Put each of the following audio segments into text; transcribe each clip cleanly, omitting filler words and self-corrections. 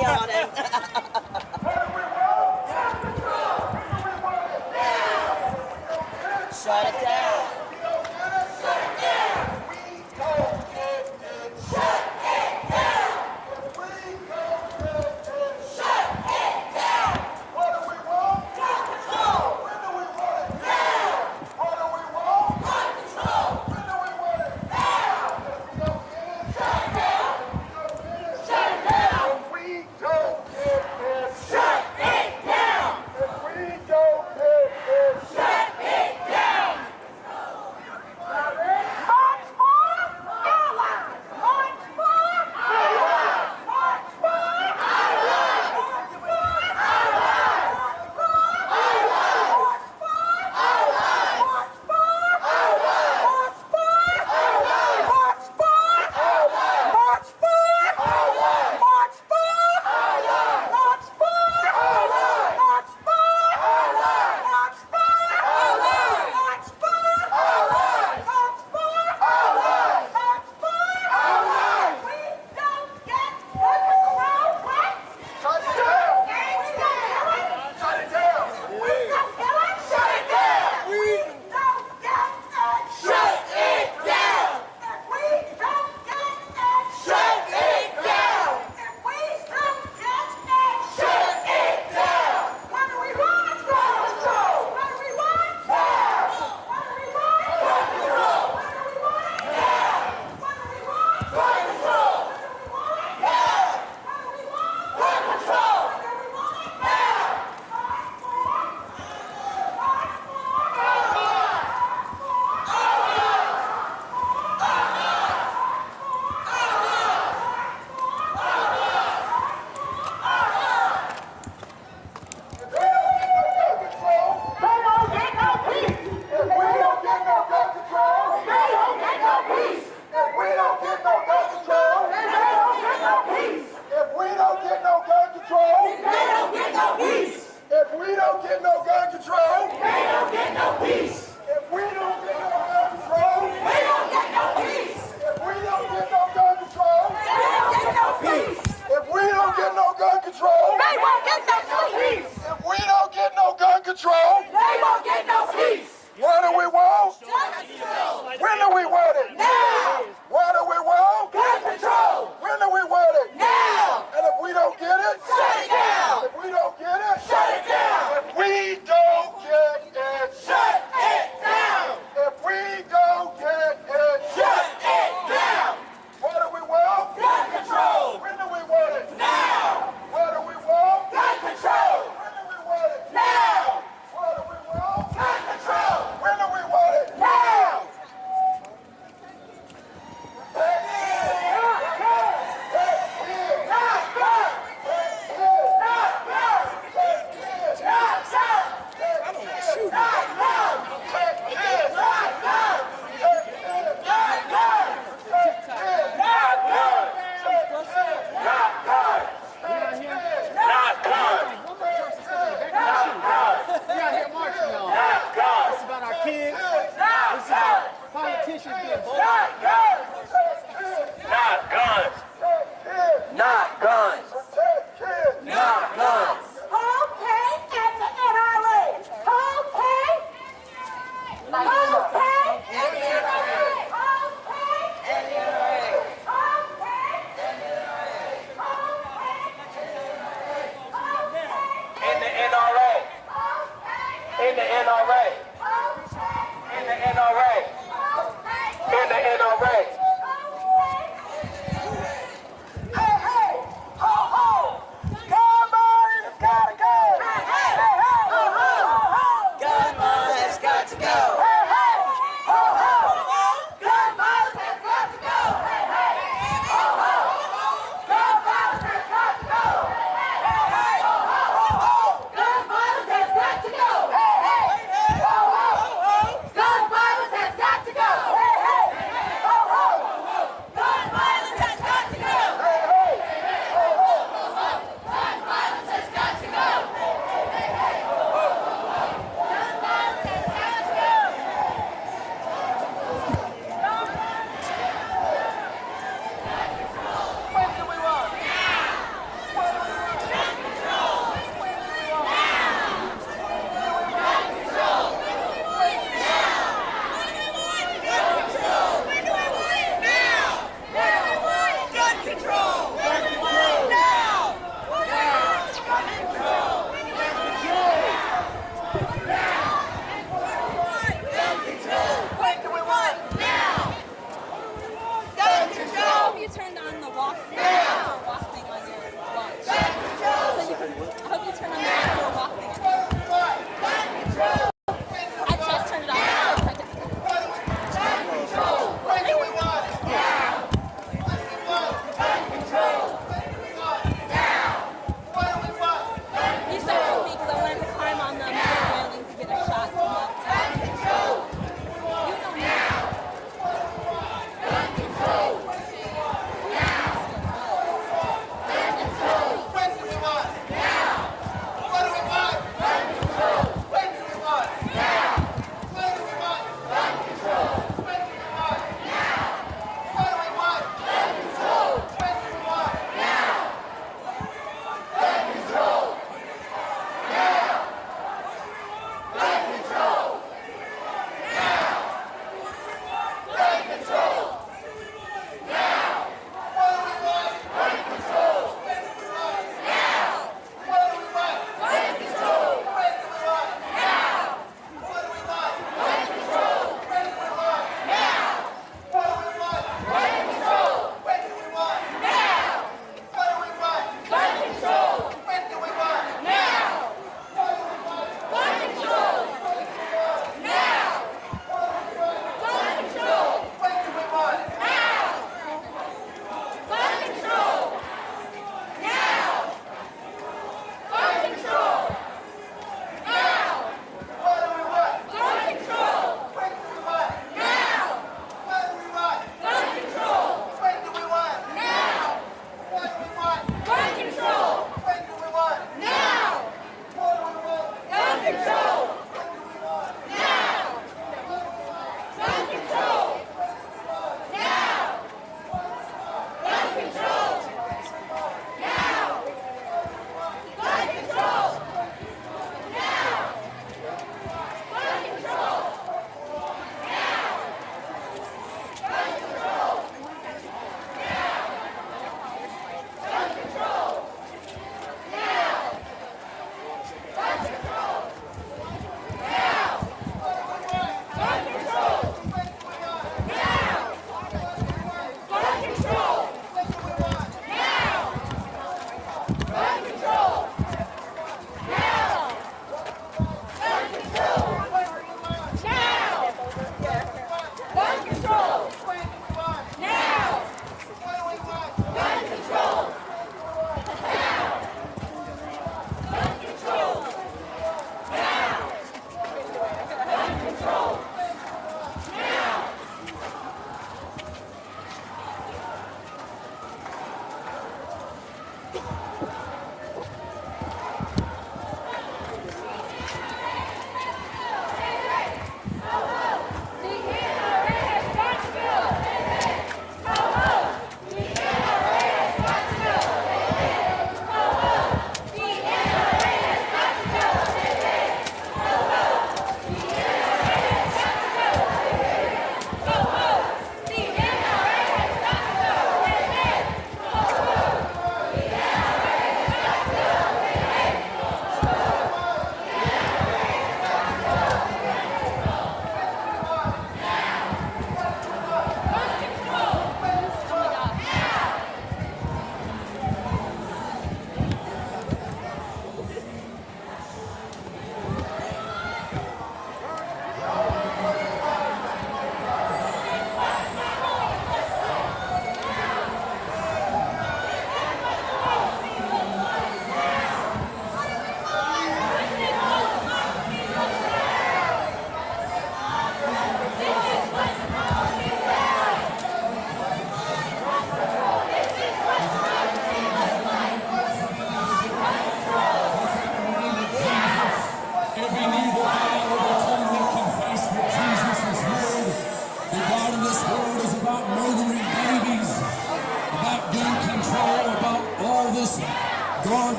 yawning. Shut it down.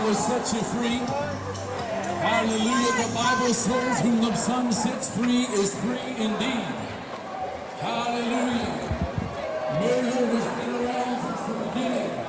Will set you free. Hallelujah. The Bible says, whom the Son sets free is free indeed. Hallelujah. Murder has been around since the beginning.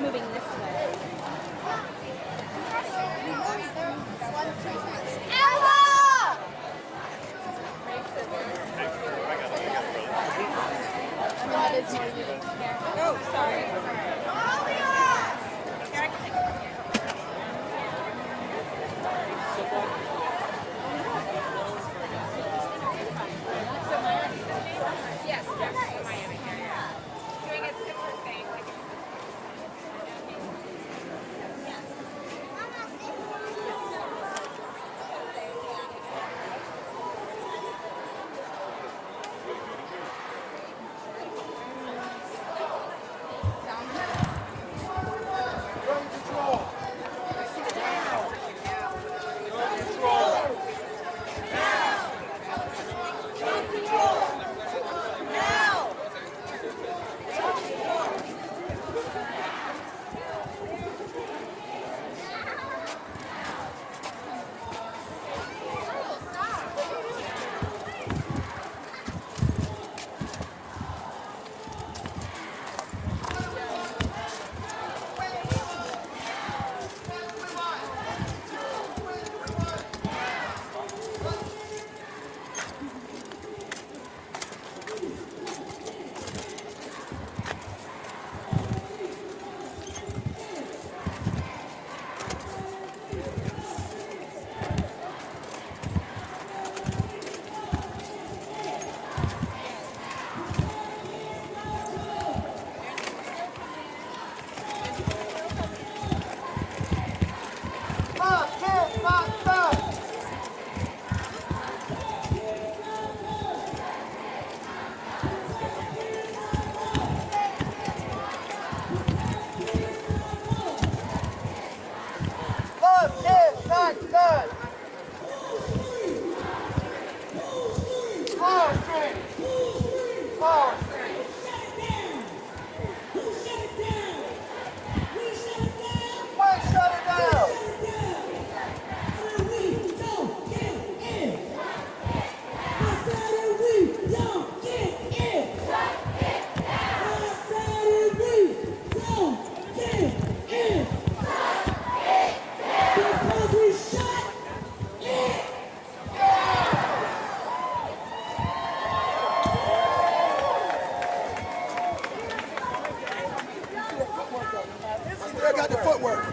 moving this way. Oh, sorry. Yes, Miami. Doing a similar thing.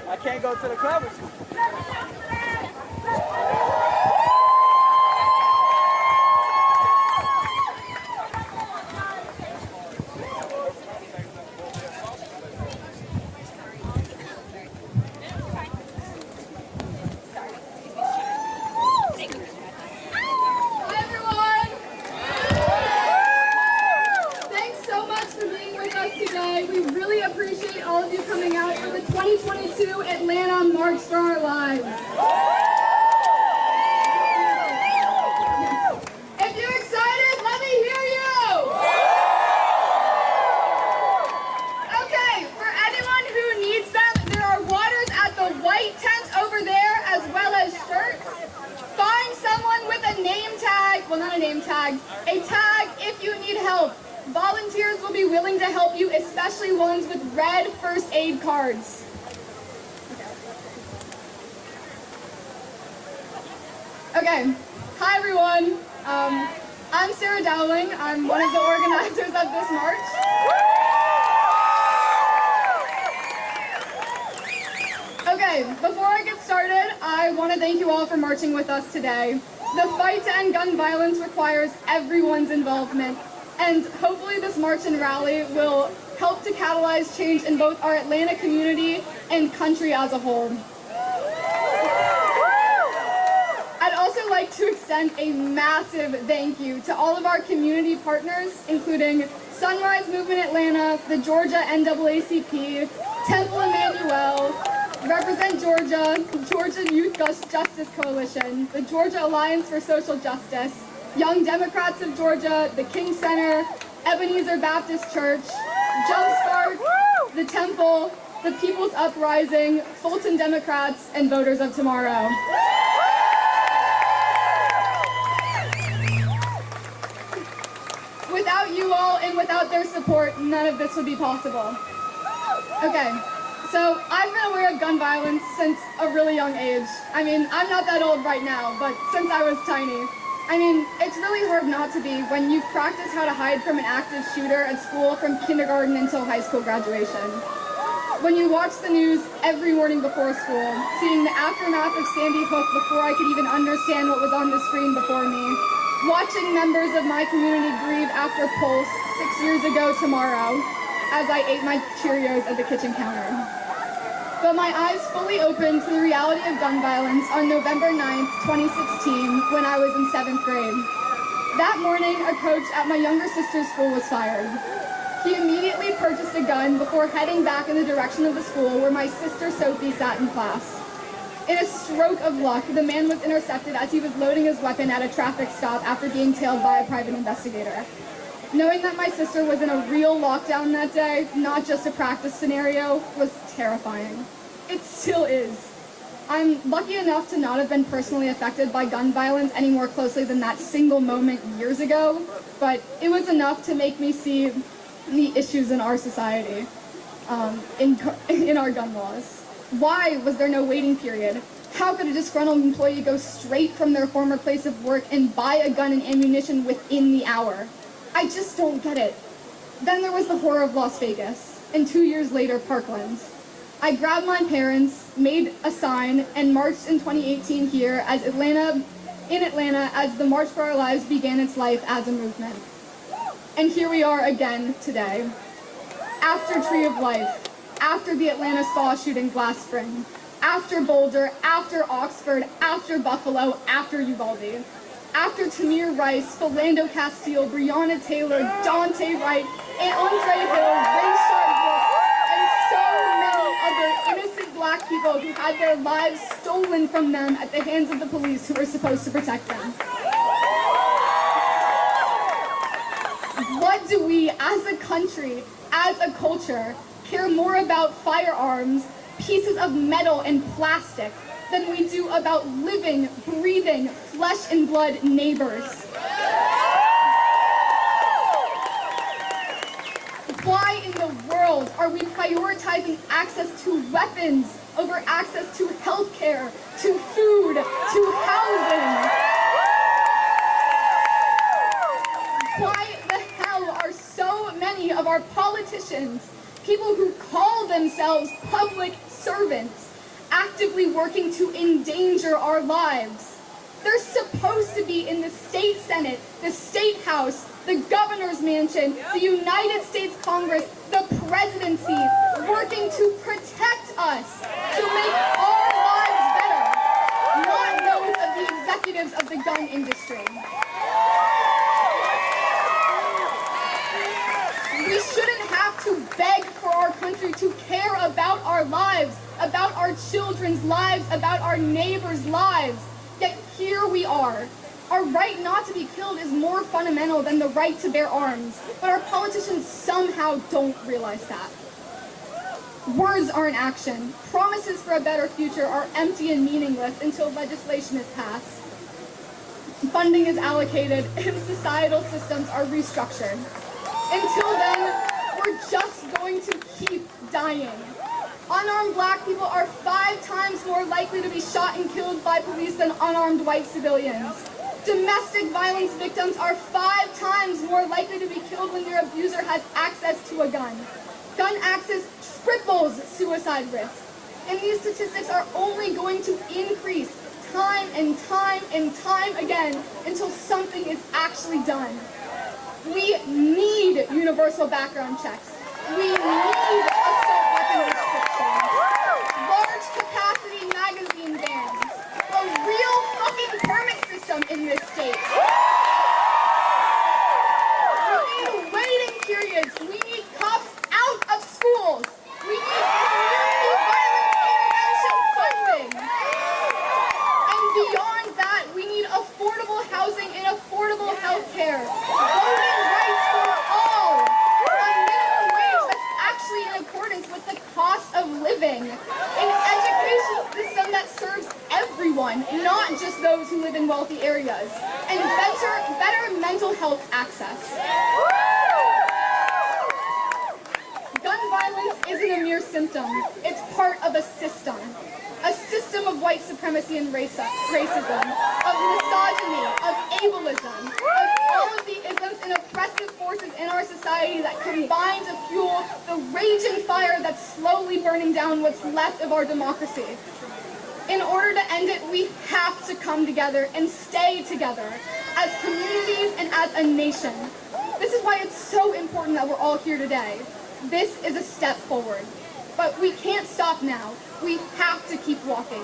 I can't go to the club with you. Hi everyone! Thanks so much for being with us today. We really appreciate all of you coming out for the 2022 Atlanta March for Our Lives. If you're excited, let me hear you! Okay, for anyone who needs them, there are waters at the white tent over there as well as shirts. Find someone with a name tag, well not a name tag, a tag if you need help. Volunteers will be willing to help you, especially ones with red first aid cards. Okay, hi everyone. I'm Sarah Dowling. I'm one of the organizers of this march. Okay, before I get started, I want to thank you all for marching with us today. The fight to end gun violence requires everyone's involvement, and hopefully this march and rally will help to catalyze change in both our Atlanta community and country as a whole. I'd also like to extend a massive thank you to all of our community partners, including Sunrise Movement Atlanta, the Georgia NAACP, Temple Emmanuel, Represent Georgia, Georgia Youth Justice Coalition, the Georgia Alliance for Social Justice, Young Democrats of Georgia, the King Center, Ebenezer Baptist Church, Jumpstart, the Temple, the People's Uprising, Fulton Democrats, and Voters of Tomorrow. Without you all and without their support, none of this would be possible. Okay, So I've been aware of gun violence since a really young age. I mean, I'm not that old right now, but since I was tiny. I mean, it's really hard not to be when you've practiced how to hide from an active shooter at school from kindergarten until high school graduation. When you watch the news every morning before school, seeing the aftermath of Sandy Hook before I could even understand what was on the screen before me, watching members of my community grieve after Pulse 6 years ago tomorrow as I ate my Cheerios at the kitchen counter. But my eyes fully opened to the reality of gun violence on November 9th, 2016, when I was in 7th grade. That morning, a coach at my younger sister's school was fired. He immediately purchased a gun before heading back in the direction of the school where my sister Sophie sat in class. In a stroke of luck, the man was intercepted as he was loading his weapon at a traffic stop after being tailed by a private investigator. Knowing that my sister was in a real lockdown that day, not just a practice scenario, was terrifying. It still is. I'm lucky enough to not have been personally affected by gun violence any more closely than that single moment years ago, but it was enough to make me see the issues in our society, in our gun laws. Why was there no waiting period? How could a disgruntled employee go straight from their former place of work and buy a gun and ammunition within the hour? I just don't get it. Then there was the horror of Las Vegas, and 2 years later, Parkland. I grabbed my parents, made a sign, and marched in 2018 here in Atlanta as the March for Our Lives began its life as a movement. And here we are again today. After Tree of Life, after the Atlanta spa shootings last spring, after Boulder, after Oxford, after Buffalo, after Uvalde, after Tamir Rice, Philando Castile, Breonna Taylor, Dante Wright, and Andre Hill, Rayshard Brooks, and so many other innocent black people who had their lives stolen from them at the hands of the police who were supposed to protect them. What do we, as a country, as a culture, care more about firearms, pieces of metal and plastic, than we do about living, breathing, flesh and blood neighbors? Why in the world are we prioritizing access to weapons over access to healthcare, to food, to housing? Why the hell are so many of our politicians, people who call themselves public servants, actively working to endanger our lives? They're supposed to be in the state senate, the state house, the governor's mansion, the United States Congress, the presidency, working to protect us, to make our lives better, not those of the executives of the gun industry. We shouldn't have to beg for our country to care about our lives, about our children's lives, about our neighbors' lives. Yet here we are. Our right not to be killed is more fundamental than the right to bear arms, but our politicians somehow don't realize that. Words aren't action. Promises for a better future are empty and meaningless until legislation is passed, funding is allocated, and societal systems are restructured. Until then, we're just going to keep dying. Unarmed black people are 5 times more likely to be shot and killed by police than unarmed white civilians. Domestic violence victims are 5 times more likely to be killed when their abuser has access to a gun. Gun access triples suicide risk. And these statistics are only going to increase time and time and time again until something is actually done. We need universal background checks. We need assault weapon restrictions, large capacity magazine bans, a real fucking permit system in this state. We need waiting periods. We need cops out of schools. We need community violence intervention funding. And beyond that, we need affordable housing and affordable health care. Voting rights for all. A minimum wage that's actually in accordance with the cost of living. An education system that serves everyone, not just those who live in wealthy areas. And better mental health access. Gun violence isn't a mere symptom. It's part of a system of white supremacy and racism, of misogyny, of ableism, of all of the isms and oppressive forces in our society that combine to fuel the raging fire that's slowly burning down what's left of our democracy. In order to end it, we have to come together and stay together as communities and as a nation. This is why it's so important that we're all here today. This is a step forward. But we can't stop now. We have to keep walking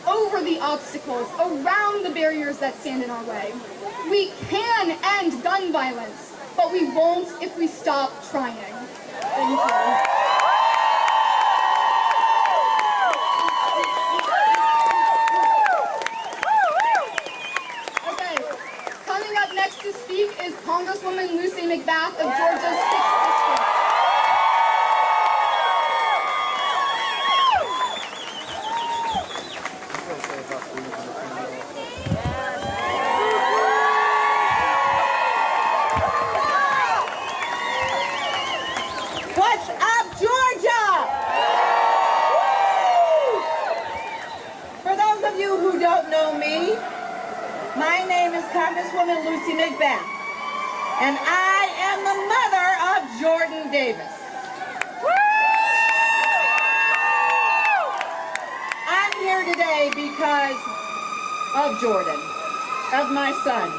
over the obstacles, around the barriers that stand in our way. We can end gun violence, but we won't if we stop trying. Thank you. To speak is Congresswoman Mcbath of Georgia's 6th District. What's up, Georgia? For those of you who don't know me, my name is Congresswoman Mcbath, and I am the mother of Jordan Davis. I'm here today because of Jordan, of my son.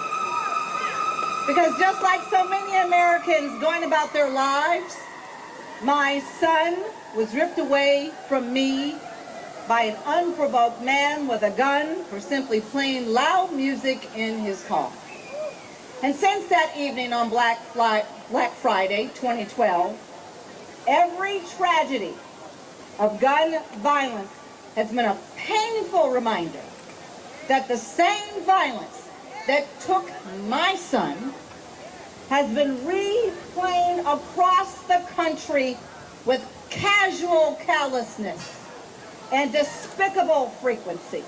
Because just like so many Americans going about their lives, my son was ripped away from me by an unprovoked man with a gun for simply playing loud music in his car. And since that evening on Black Friday 2012, every tragedy of gun violence has been a painful reminder that the same violence that took my son has been replaying across the country with casual callousness and despicable frequency.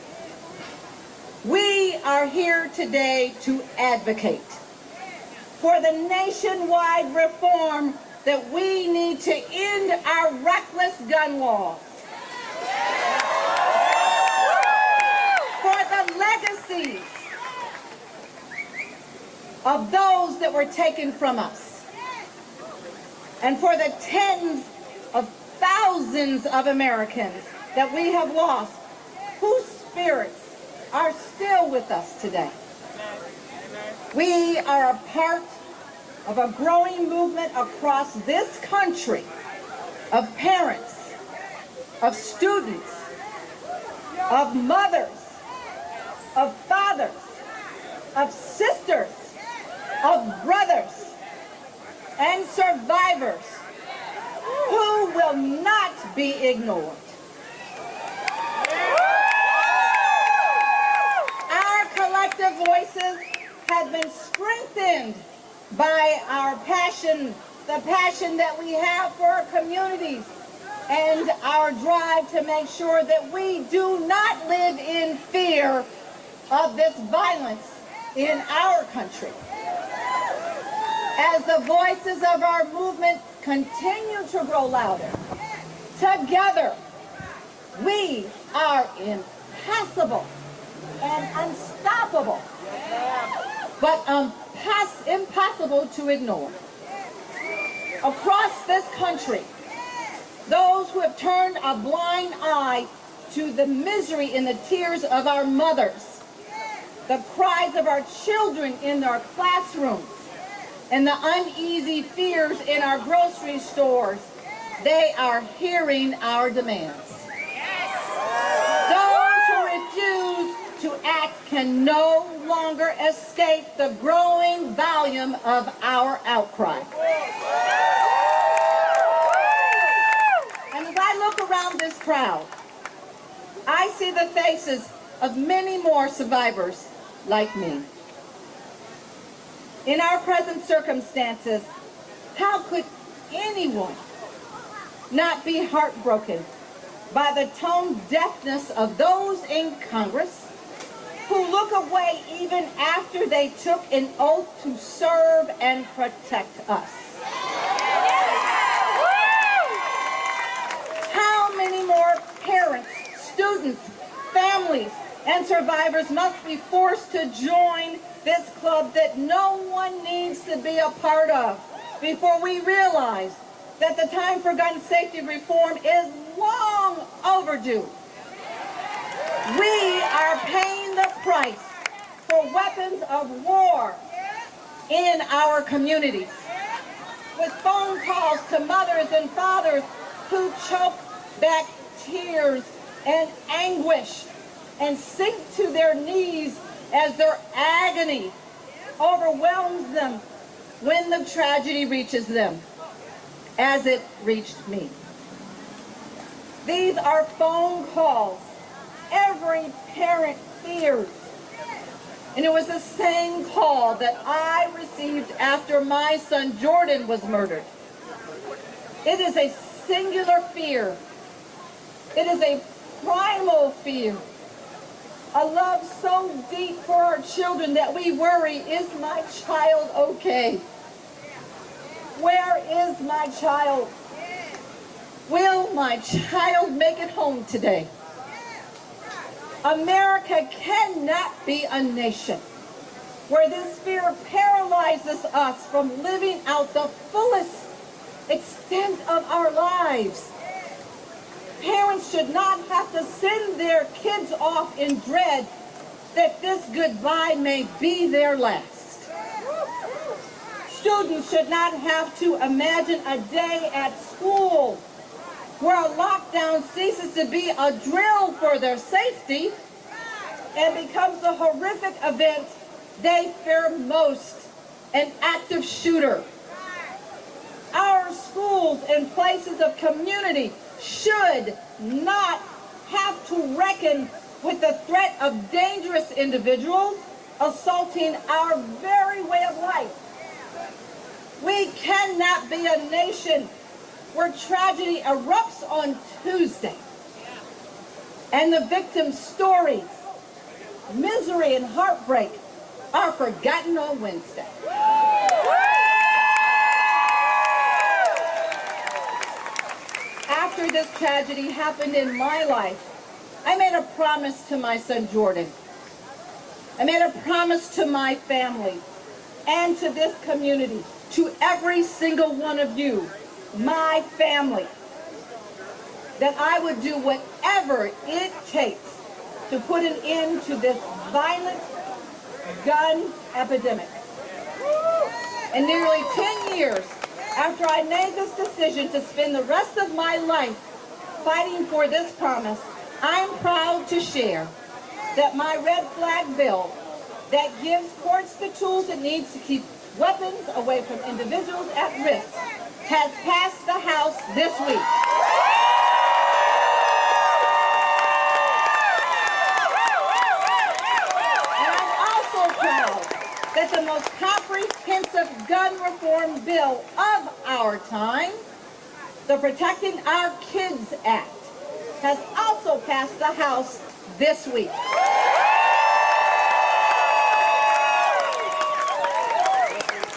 We are here today to advocate for the nationwide reform that we need to end our reckless gun laws, for the legacies of those that were taken from us, and for the tens of thousands of Americans that we have lost, whose spirits are still with us today. We are a part of a growing movement across this country of parents, of students, of mothers, of fathers, of sisters, of brothers, and survivors who will not be ignored. Our collective voices have been strengthened by our passion, the passion that we have for our communities, and our drive to make sure that we do not live in fear of this violence in our country. As the voices of our movement continue to grow louder, together we are impassable and unstoppable, but impossible to ignore. Across this country, those who have turned a blind eye to the misery and the tears of our mothers, the cries of our children in their classrooms, and the uneasy fears in our grocery stores, they are hearing our demands. Those who refuse to act can no longer escape the growing volume of our outcry. And as I look around this crowd, I see the faces of many more survivors like me. In our present circumstances, how could anyone not be heartbroken by the tone deafness of those in Congress who look away even after they took an oath to serve and protect us? How and survivors must be forced to join this club that no one needs to be a part of before we realize that the time for gun safety reform is long overdue. We are paying the price for weapons of war in our communities, with phone calls to mothers and fathers who choke back tears and anguish and sink to their knees as their agony overwhelms them when the tragedy reaches them, as it reached me. These are phone calls every parent fears. And it was the same call that I received after my son Jordan was murdered. It is a singular fear. It is a primal fear. A love so deep for our children that we worry, is my child okay? Where is my child? Will my child make it home today? America cannot be a nation where this fear paralyzes us from living out the fullest extent of our lives. Parents should not have to send their kids off in dread that this goodbye may be their last. Students should not have to imagine a day at school where a lockdown ceases to be a drill for their safety and becomes the horrific event they fear most, an active shooter. Our schools and places of community should not have to reckon with the threat of dangerous individuals assaulting our very way of life. We cannot be a nation where tragedy erupts on Tuesday and the victims' stories, misery and heartbreak are forgotten on Wednesday. After this tragedy happened in my life, I made a promise to my son Jordan. I made a promise to my family and to this community, to every single one of you, my family, that I would do whatever it takes to put an end to this violent gun epidemic. And nearly 10 years after I made this decision to spend the rest of my life fighting for this promise, I'm proud to share that my red flag bill that gives courts the tools it needs to keep weapons away from individuals at risk has passed the House this week. And I'm also proud that the most comprehensive gun reform bill of our time, the Protecting Our Kids Act, has also passed the House this week.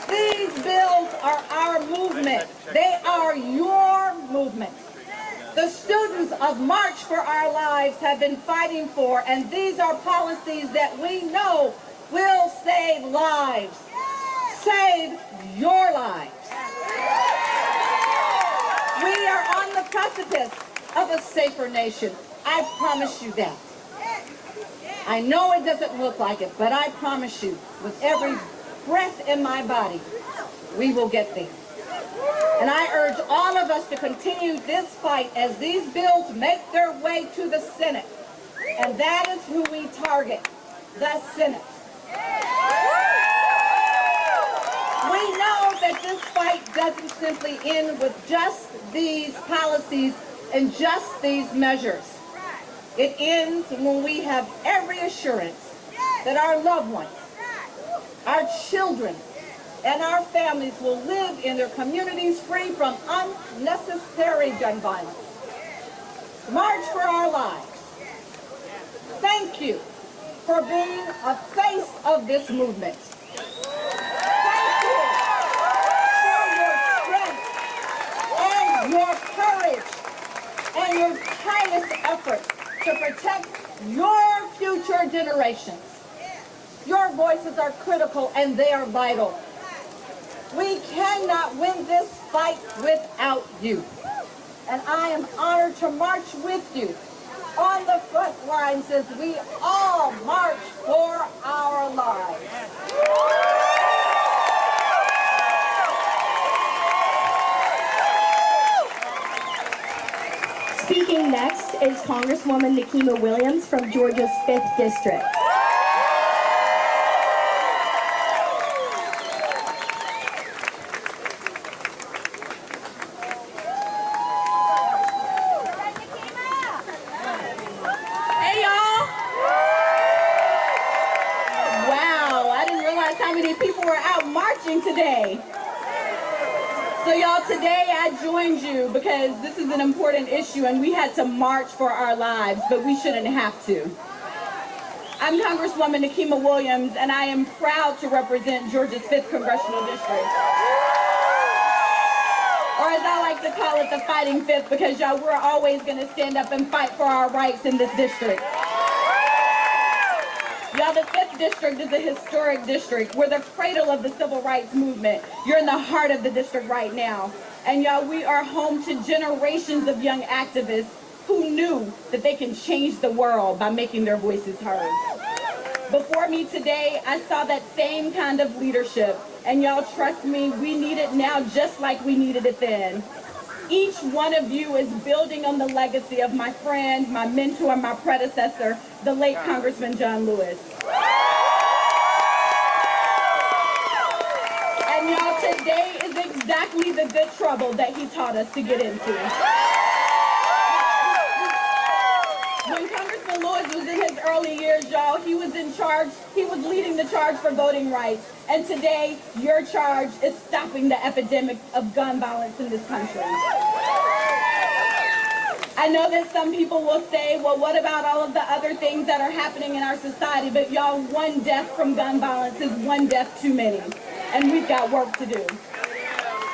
These bills are our movement. They are your movement. The students of March for Our Lives have been fighting for, and these are policies that we know will save lives. Save your lives. We are on the precipice of a safer nation. I promise you that. I know it doesn't look like it, but I promise you, with every breath in my body, we will get there. And I urge all of us to continue this fight as these bills make their way to the Senate. And that is who we target, the Senate. We know that this fight doesn't simply end with just these policies and just these measures. It ends when we have every assurance that our loved ones, our children, and our families will live in their communities free from unnecessary gun violence. March for Our Lives. Thank you for being a face of this movement. Thank you for your strength and your courage and your tireless effort to protect your future generations. Your voices are critical and they are vital. We cannot win this fight without you. And I am honored to march with you on the front lines as we all march for our lives. Speaking next is Congresswoman Nikima Williams from Georgia's 5th District. Hey y'all! Wow, I didn't realize how many people were out marching today. So y'all, today I joined you because this is an important issue and we had to march for our lives, but we shouldn't have to. I'm Congresswoman Nikima Williams and I am proud to represent Georgia's 5th Congressional District. Or as I like to call it, the Fighting Fifth, because y'all, we're always gonna stand up and fight for our rights in this district. Y'all, the 5th District is a historic district. We're the cradle of the civil rights movement. You're in the heart of the district right now. And y'all, we are home to generations of young activists who knew that they can change the world by making their voices heard. Before me today, I saw that same kind of leadership. And y'all, trust me, we need it now just like we needed it then. Each one of you is building on the legacy of my friend, my mentor, my predecessor, the late Congressman John Lewis. And y'all, today is exactly the good trouble that he taught us to get into. When Congressman Lewis was in his early years, y'all, he was in charge, he was leading the charge for voting rights. And today, your charge is stopping the epidemic of gun violence in this country. I know that some people will say, well, what about all of the other things that are happening in our society? But y'all, one death from gun violence is one death too many. And we've got work to do.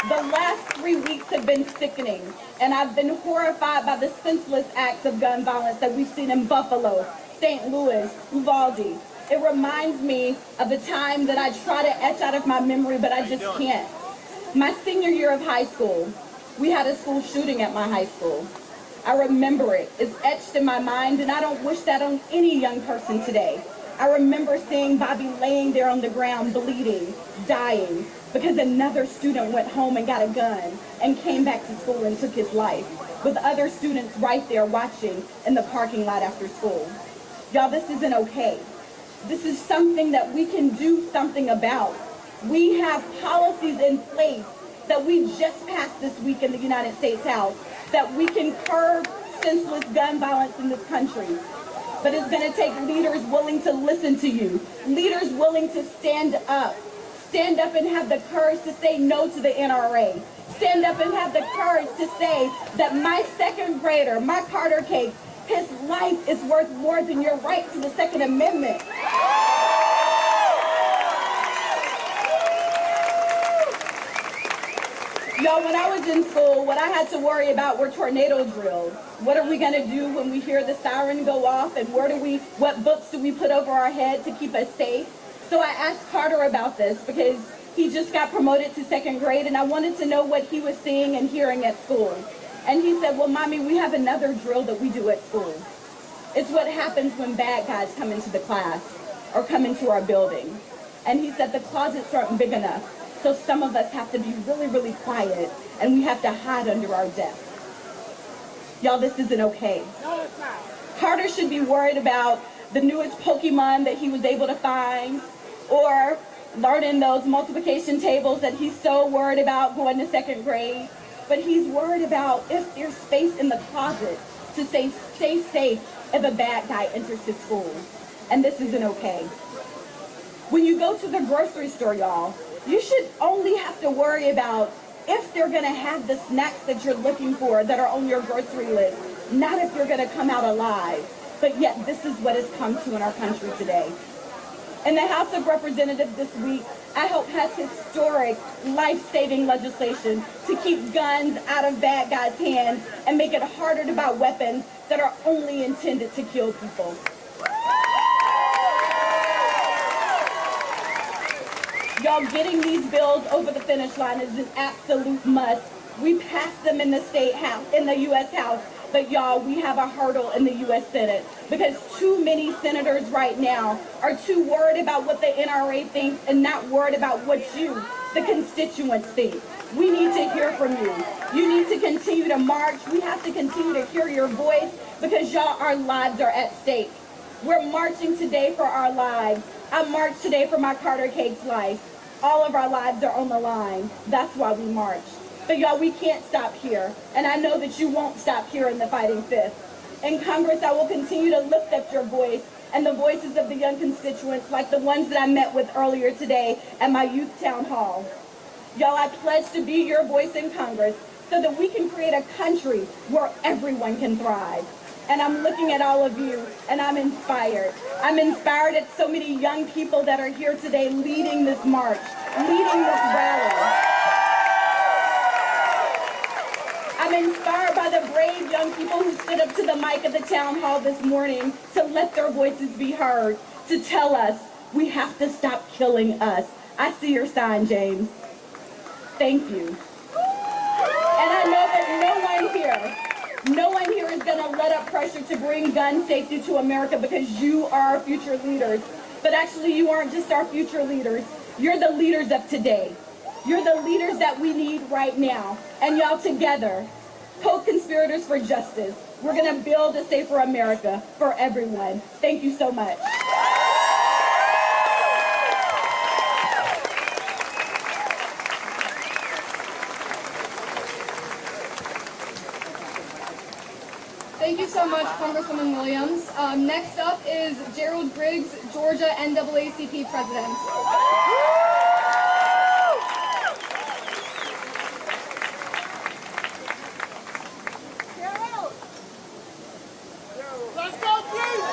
The last 3 weeks have been sickening, and I've been horrified by the senseless acts of gun violence that we've seen in Buffalo, St. Louis, Uvalde. It reminds me of a time that I try to etch out of my memory, but I just can't. My senior year of high school, we had a school shooting at my high school. I remember it. It's etched in my mind, and I don't wish that on any young person today. I remember seeing Bobby laying there on the ground, bleeding, dying, because another student went home and got a gun and came back to school and took his life, with other students right there watching in the parking lot after school. Y'all, this isn't okay. This is something that we can do something about. We have policies in place that we just passed this week in the United States House that we can curb senseless gun violence in this country. But it's going to take leaders willing to listen to you, leaders willing to stand up and have the courage to say no to the NRA, stand up and have the courage to say that my second grader, my Carter Cakes, his life is worth more than your right to the Second Amendment. Y'all, when I was in school, what I had to worry about were tornado drills. What are we going to do when we hear the siren go off, and what books do we put over our head to keep us safe? So I asked Carter about this because he just got promoted to second grade, and I wanted to know what he was seeing and hearing at school. And he said, well, Mommy, we have another drill that we do at school. It's what happens when bad guys come into the class or come into our building. And he said the closets aren't big enough. So some of us have to be really, really quiet, and we have to hide under our desks. Y'all, this isn't okay. No, it's not. Carter should be worried about the newest Pokemon that he was able to find, or learning those multiplication tables that he's so worried about going to second grade. But he's worried about if there's space in the closet to say, stay safe if a bad guy enters his school. And this isn't okay. When you go to the grocery store, y'all, you should only have to worry about if they're going to have the snacks that you're looking for that are on your grocery list, not if you're going to come out alive. But yet, this is what has come to in our country today. In the House of Representatives this week, I hope has historic, life-saving legislation to keep guns out of bad guys' hands and make it harder to buy weapons that are only intended to kill people. y'all, getting these bills over the finish line is an absolute must. We passed them in the state house, in the U.S. House, but y'all, we have a hurdle in the U.S. Senate because too many senators right now are too worried about what the NRA thinks and not worried about what you, the constituents, think. We need to hear from you. You need to continue to march. We have to continue to hear your voice because y'all, our lives are at stake. We're marching today for our lives. I marched today for my Carter Cake's life. All of our lives are on the line. That's why we march. But y'all, we can't stop here. And I know that you won't stop here in the Fighting Fifth. In Congress, I will continue to lift up your voice and the voices of the young constituents like the ones that I met with earlier today at my youth town hall. Y'all, I pledge to be your voice in Congress so that we can create a country where everyone can thrive. And I'm looking at all of you, and I'm inspired. I'm inspired at so many young people that are here today leading this march, leading this rally. I'm inspired by the brave young people who stood up to the mic at the town hall this morning to let their voices be heard, to tell us we have to stop killing us. I see your sign, James. Thank you. And I know that no one here is going to let up pressure to bring gun safety to America because you are our future leaders. But actually, you aren't just our future leaders. You're the leaders of today. You're the leaders that we need right now. And y'all together, co-conspirators for justice, we're going to build a safer America for everyone. Thank you so much. Thank you so much, Congresswoman Williams. Next up is Gerald Griggs, Georgia NAACP President. Let's go, Griggs!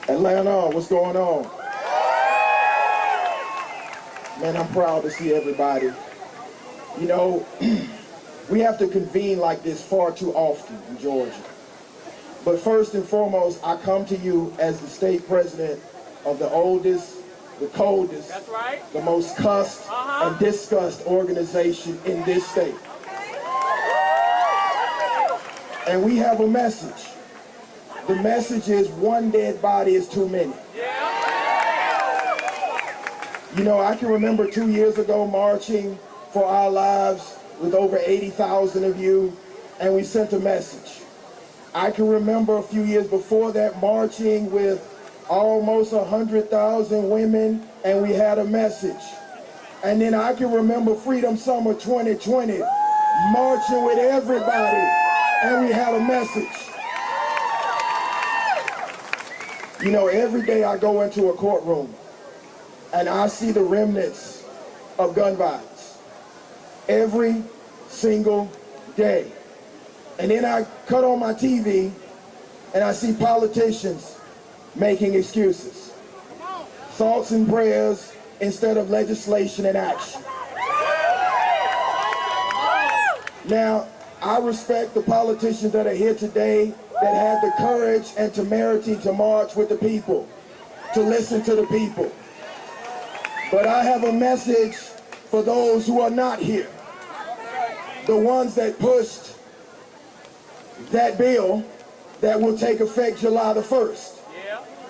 Atlanta, what's going on? Man, I'm proud to see everybody. You know, we have to convene like this far too often in Georgia. But first and foremost, I come to you as the state president of the oldest, the coldest, That's right. the most cussed and discussed organization in this state. And we have a message. The message is one dead body is too many. You know, I can remember 2 years ago marching for our lives with over 80,000 of you, and we sent a message. I can remember a few years before that marching with almost 100,000 women, and we had a message. And then I can remember Freedom Summer 2020, marching with everybody, and we had a message. You know, every day I go into a courtroom, and I see the remnants of gun violence. Every single day. And then I cut on my TV and I see politicians making excuses. Thoughts and prayers instead of legislation and action. Now, I respect the politicians that are here today that had the courage and temerity to march with the people, to listen to the people. But I have a message for those who are not here. The ones that pushed that bill that will take effect July the 1st.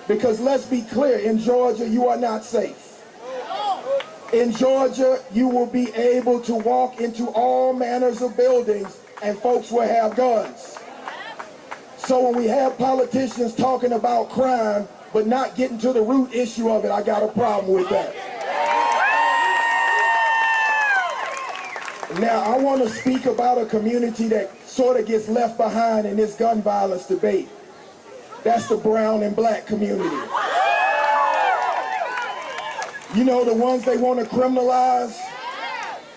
Because let's be clear, in Georgia, you are not safe. In Georgia, you will be able to walk into all manners of buildings and folks will have guns. So when we have politicians talking about crime, but not getting to the root issue of it, I got a problem with that. Now, I want to speak about a community that sort of gets left behind in this gun violence debate. That's the brown and black community. You know, the ones they want to criminalize?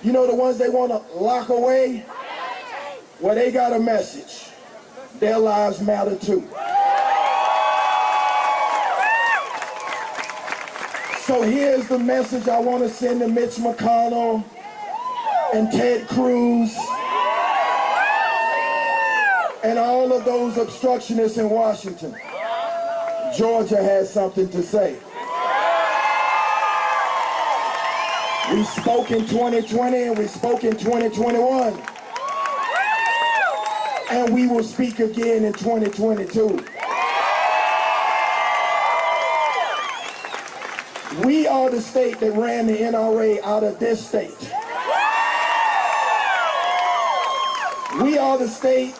You know, the ones they want to lock away? Well, they got a message. Their lives matter too. So here's the message I want to send to Mitch McConnell and Ted Cruz and all of those obstructionists in Washington. Georgia has something to say. We spoke in 2020 and we spoke in 2021. And we will speak again in 2022. We are the state that ran the NRA out of this state. We are the state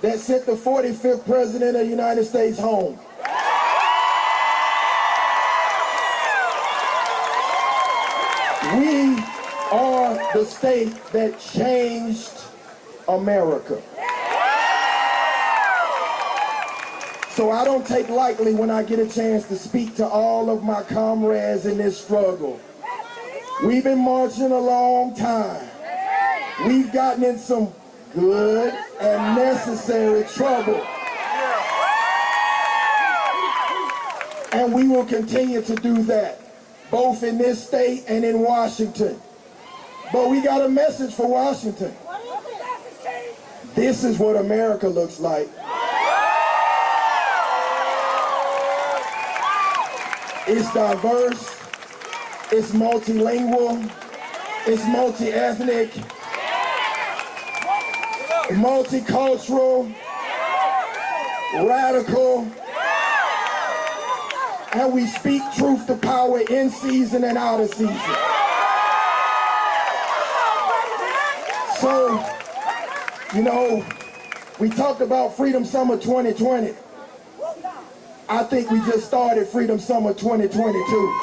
that sent the 45th president of the United States home. We are the state that changed America. So I don't take lightly when I get a chance to speak to all of my comrades in this struggle. We've been marching a long time. We've gotten in some good and necessary trouble. And we will continue to do that, both in this state and in Washington. But we got a message for Washington. This is what America looks like. It's diverse, it's multilingual, it's multi-ethnic, multicultural, radical, and we speak truth to power in season and out of season. So, you know, we talked about Freedom Summer 2020. I think we just started Freedom Summer 2022.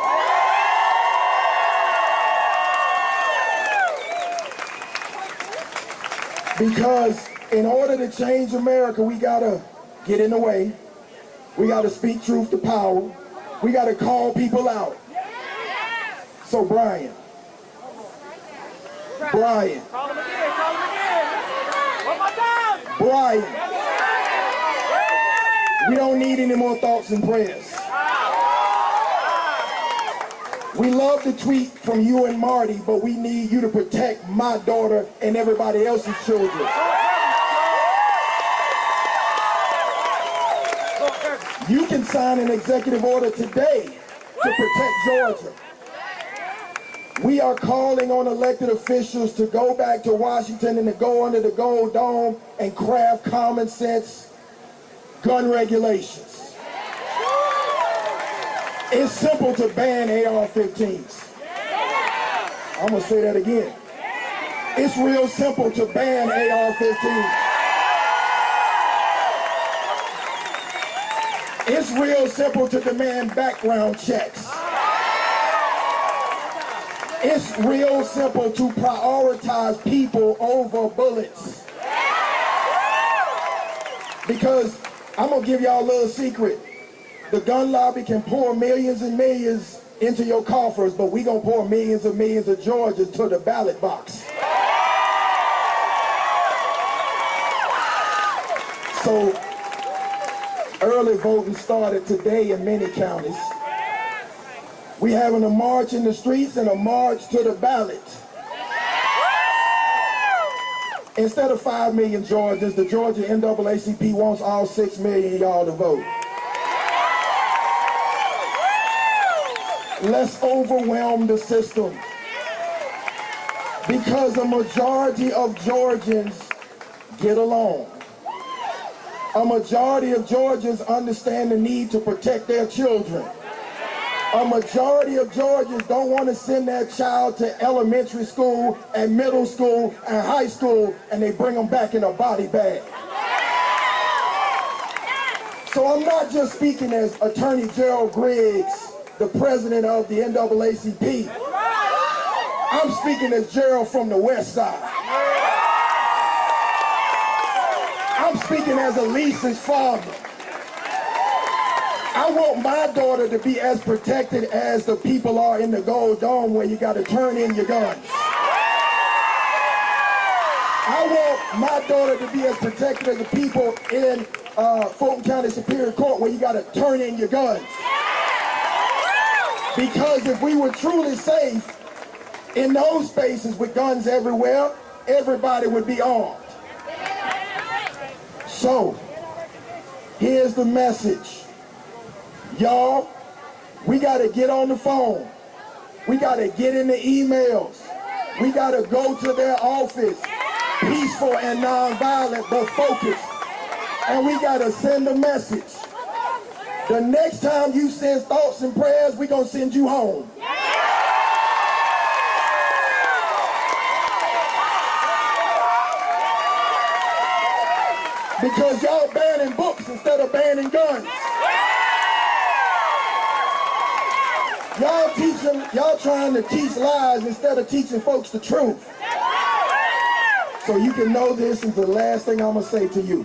Because in order to change America, we gotta get in the way. We gotta speak truth to power. We gotta call people out. So Brian. Call him again. One more time. Brian. We don't need any more thoughts and prayers. We love the tweet from you and Marty, but we need you to protect my daughter and everybody else's children. You can sign an executive order today to protect Georgia. We are calling on elected officials to go back to Washington and to go under the Gold Dome and craft common sense gun regulations. It's simple to ban AR-15s. I'm gonna say that again. It's real simple to ban AR-15s. It's real simple to demand background checks. It's real simple to prioritize people over bullets. Because I'm gonna give y'all a little secret. The gun lobby can pour millions and millions into your coffers, but we gonna pour millions and millions of Georgians to the ballot box. So early voting started today in many counties. We having a march in the streets and a march to the ballot. Instead of 5 million Georgians, the Georgia NAACP wants all 6 million of y'all to vote. Let's overwhelm the system. Because a majority of Georgians get along. A majority of Georgians understand the need to protect their children. A majority of Georgians don't want to send their child to elementary school and middle school and high school and they bring them back in a body bag. So I'm not just speaking as Attorney Gerald Griggs, the president of the NAACP. I'm speaking as Gerald from the West Side. I'm speaking as Elise's father. I want my daughter to be as protected as the people are in the Gold Dome where you got to turn in your guns. I want my daughter to be as protected as the people in Fulton County Superior Court where you got to turn in your guns. Because if we were truly safe in those spaces with guns everywhere, everybody would be armed. So, here's the message. Y'all, we got to get on the phone. We got to get in the emails. We got to go to their office, peaceful and nonviolent, but focused. And we got to send a message. The next time you send thoughts and prayers, we're going to send you home. Because y'all banning books instead of banning guns. Y'all trying to teach lies instead of teaching folks the truth. So you can know this is the last thing I'm gonna say to you.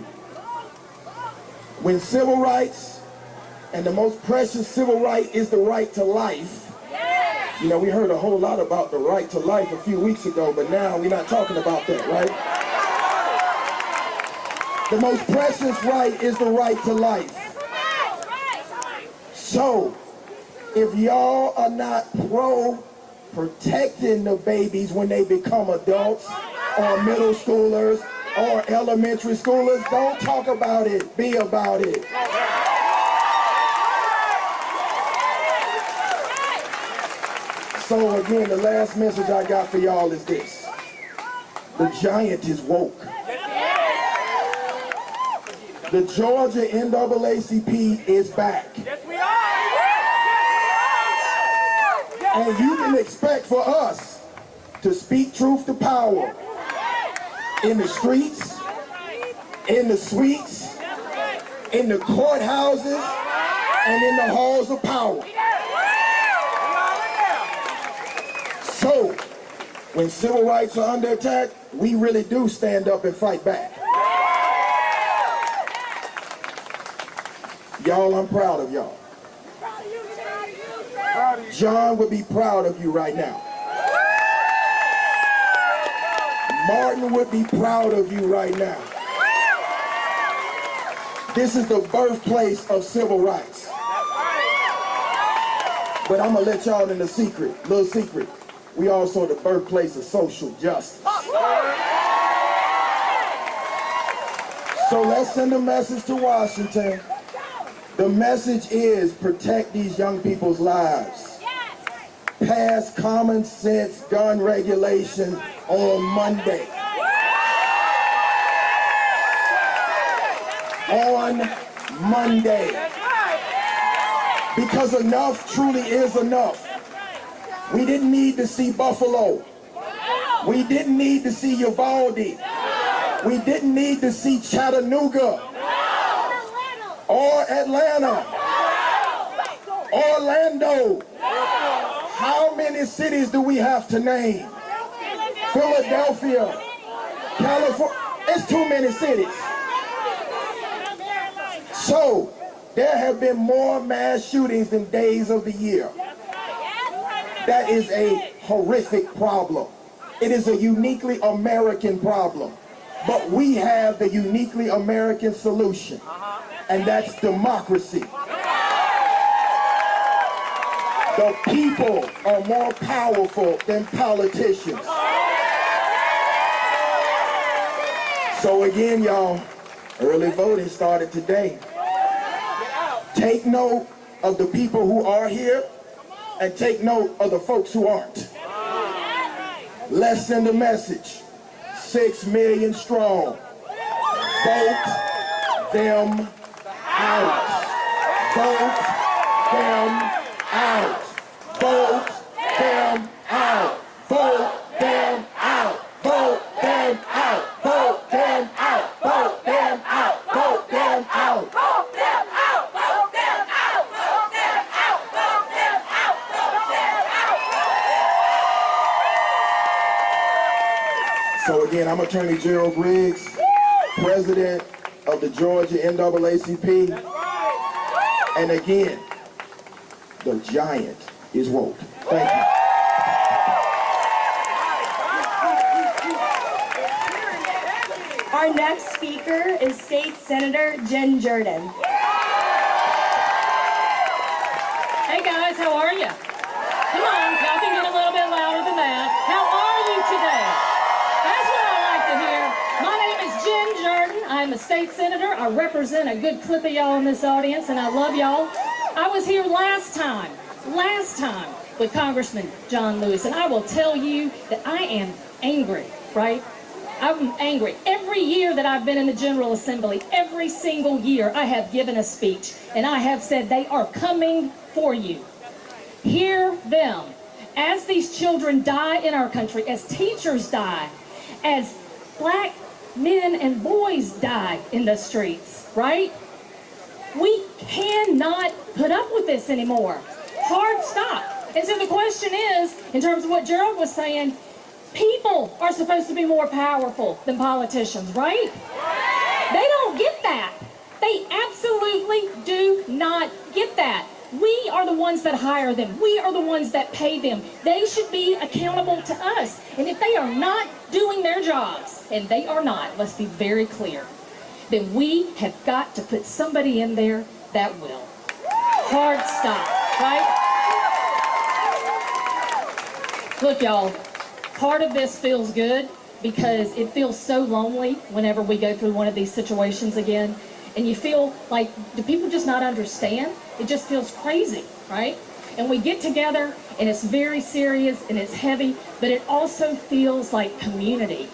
When civil rights, and the most precious civil right is the right to life. You know, we heard a whole lot about the right to life a few weeks ago, but now we're not talking about that, right? The most precious right is the right to life. So, if y'all are not protecting the babies when they become adults, or middle schoolers, or elementary schoolers, don't talk about it, be about it. So again, the last message I got for y'all is this. The giant is woke. The Georgia NAACP is back. And you can expect for us to speak truth to power in the streets, in the suites, in the courthouses, and in the halls of power. So, when civil rights are under attack, we really do stand up and fight back. Y'all, I'm proud of y'all. John would be proud of you right now. Martin would be proud of you right now. This is the birthplace of civil rights. But I'm gonna let y'all in a secret, little secret. We also the birthplace of social justice. So let's send a message to Washington. The message is protect these young people's lives. Pass common sense gun regulation on Monday. On Monday. Because enough truly is enough. We didn't need to see Buffalo. We didn't need to see Uvalde. We didn't need to see Chattanooga. Or Atlanta. Orlando. How many cities do we have to name? Philadelphia. California. It's too many cities. So, there have been more mass shootings than days of the year. That is a horrific problem. It is a uniquely American problem. But we have the uniquely American solution. And that's democracy. The people are more powerful than politicians. So again, y'all, early voting started today. Take note of the people who are here and take note of the folks who aren't. Let's send a message. 6 million strong. Vote them out. Vote them out. Vote them out. Vote them out. Vote them out. Vote them out. Vote them out. Vote them out. Vote them out! Vote them out! Vote them out! Vote them out! Vote them out! So again, I'm Attorney Gerald Griggs, President of the Georgia NAACP. And again, the giant is woke. Thank you. Our next speaker is State Senator Jen Jordan. Hey guys, how are you? Come on, y'all can get a little bit louder than that. How are you today? That's what I like to hear. My name is Jen Jordan. I'm a state senator. I represent a good clip of y'all in this audience, and I love y'all. I was here last time with Congressman John Lewis, and I will tell you that I am angry, right? I'm angry. Every year that I've been in the General Assembly, every single year I have given a speech, and I have said they are coming for you. Hear them. As these children die in our country, as teachers die, as black men and boys die in the streets, right? We cannot put up with this anymore. Hard stop. And so the question is, in terms of what Gerald was saying, people are supposed to be more powerful than politicians, right? They don't get that. They absolutely do not get that. We are the ones that hire them. We are the ones that pay them. They should be accountable to us. And if they are not doing their jobs, and they are not, let's be very clear, then we have got to put somebody in there that will. Hard stop, right? Look, y'all, part of this feels good because it feels so lonely whenever we go through one of these situations again. And you feel like, do people just not understand? It just feels crazy, right? And we get together and it's very serious and it's heavy, but it also feels like community.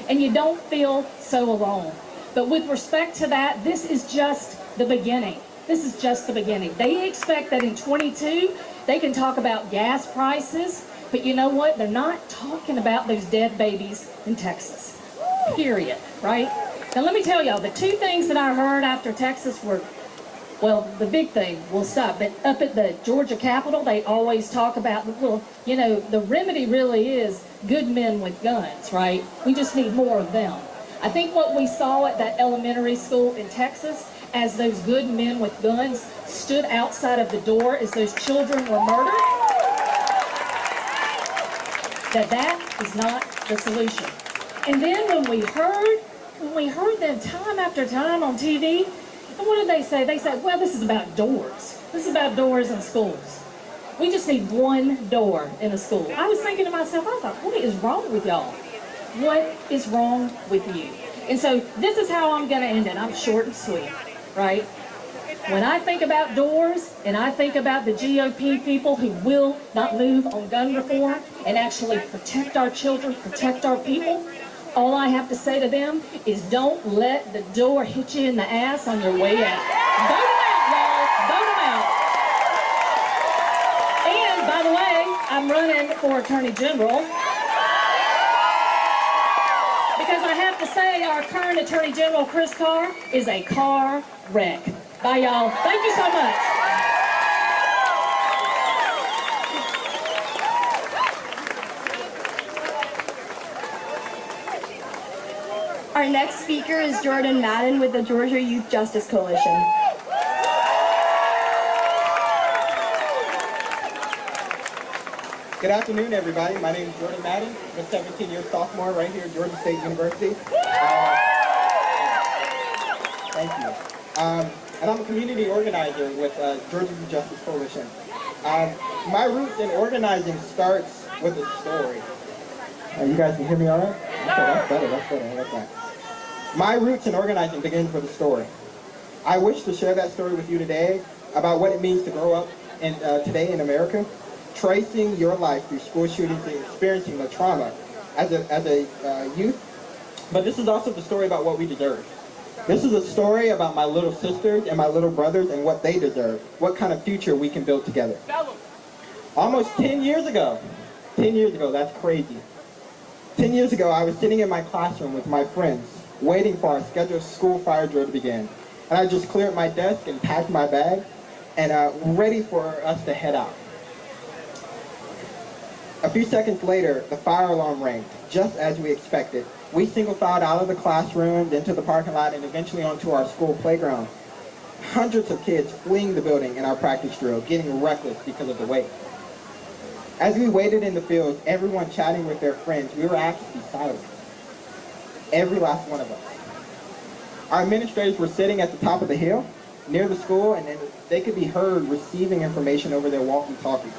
And you don't feel so alone. But with respect to that, this is just the beginning. This is just the beginning. They expect that in 22, they can talk about gas prices, but you know what? They're not talking about those dead babies in Texas, period, right? Now let me tell y'all, the two things that I heard after Texas were, well, the big thing, we'll stop, but up at the Georgia Capitol, they always talk about, well, you know, the remedy really is good men with guns, right? We just need more of them. I think what we saw at that elementary school in Texas, as those good men with guns stood outside of the door as those children were murdered, that is not the solution. And then when we heard them time after time on TV, and what did they say? They said, well, this is about doors. This is about doors in schools. We just need one door in a school. I was thinking to myself, I thought, what is wrong with y'all? What is wrong with you? And so this is how I'm going to end it. I'm short and sweet, right? When I think about doors and I think about the GOP people who will not move on gun reform and actually protect our children, protect our people, all I have to say to them is don't let the door hit you in the ass on your way out. Vote them out, y'all. Vote them out. And, by the way, I'm running for Attorney General because I have to say our current Attorney General, Chris Carr, is a car wreck. Bye, y'all. Thank you so much. Our next speaker is Jordan Madden with the Georgia Youth Justice Coalition. Good afternoon, everybody. My name is Jordan Madden. I'm a 17-year sophomore right here at Georgia State University. Thank you. And I'm a community organizer with Georgia Youth Justice Coalition. My roots in organizing starts with a story. You guys can hear me all right? Okay, that's better. I like that. My roots in organizing begins with a story. I wish to share that story with you today about what it means to grow up today in America, tracing your life through school shootings and experiencing the trauma as a youth. But this is also the story about what we deserve. This is a story about my little sisters and my little brothers and what they deserve, what kind of future we can build together. Almost 10 years ago, that's crazy. 10 years ago, I was sitting in my classroom with my friends, waiting for our scheduled school fire drill to begin. And I just cleared my desk and packed my bag and ready for us to head out. A few seconds later, the fire alarm rang, just as we expected. We single filed out of the classrooms, into the parking lot, and eventually onto our school playground. Hundreds of kids fleeing the building in our practice drill, getting reckless because of the wait. As we waited in the fields, everyone chatting with their friends, we were asked to be silent. Every last one of us. Our administrators were sitting at the top of the hill, near the school, and then they could be heard receiving information over their walkie-talkies.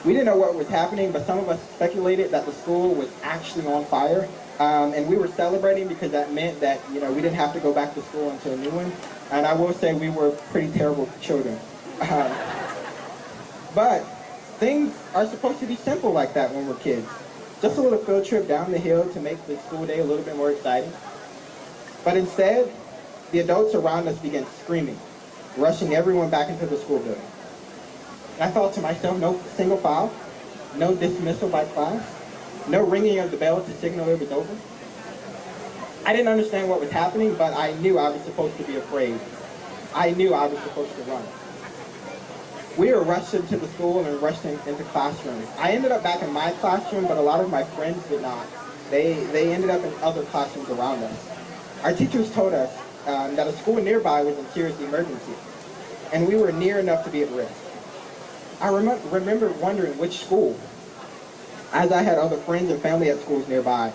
We didn't know what was happening, but some of us speculated that the school was actually on fire, and we were celebrating because that meant that we didn't have to go back to school until a new one. And I will say we were pretty terrible children. But things are supposed to be simple like that when we're kids. Just a little field trip down the hill to make the school day a little bit more exciting. But instead, the adults around us began screaming, rushing everyone back into the school building. And I thought to myself, no single file, no dismissal by class, no ringing of the bell to signal it was over. I didn't understand what was happening, but I knew I was supposed to be afraid. I knew I was supposed to run. We were rushed into the school and rushed into classrooms. I ended up back in my classroom, but a lot of my friends did not. They ended up in other classrooms around us. Our teachers told us that a school nearby was in serious emergency, and we were near enough to be at risk. I remember wondering which school, as I had other friends and family at schools nearby.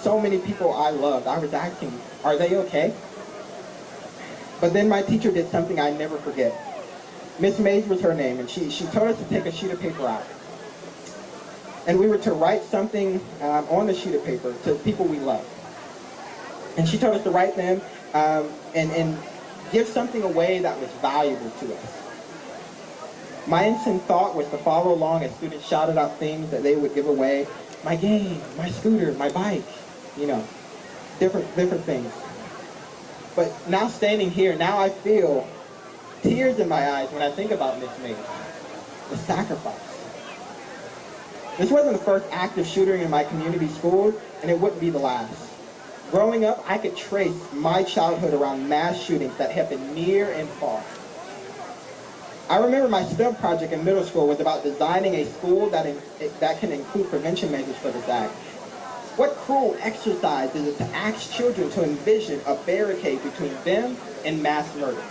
So many people I loved. I was asking, are they okay? But then my teacher did something I never forget. Miss Mays was her name, and she told us to take a sheet of paper out. And we were to write something on the sheet of paper to people we love. And she told us to write them and give something away that was valuable to us. My instant thought was to follow along as students shouted out things that they would give away. My game, my scooter, my bike, you know, different things. But now standing here, now I feel tears in my eyes when I think about Miss Mays, the sacrifice. This wasn't the first active shooting in my community schools, and it wouldn't be the last. Growing up, I could trace my childhood around mass shootings that happened near and far. I remember my STEM project in middle school was about designing a school that can include prevention measures for this act. What cruel exercise is it to ask children to envision a barricade between them and mass murder?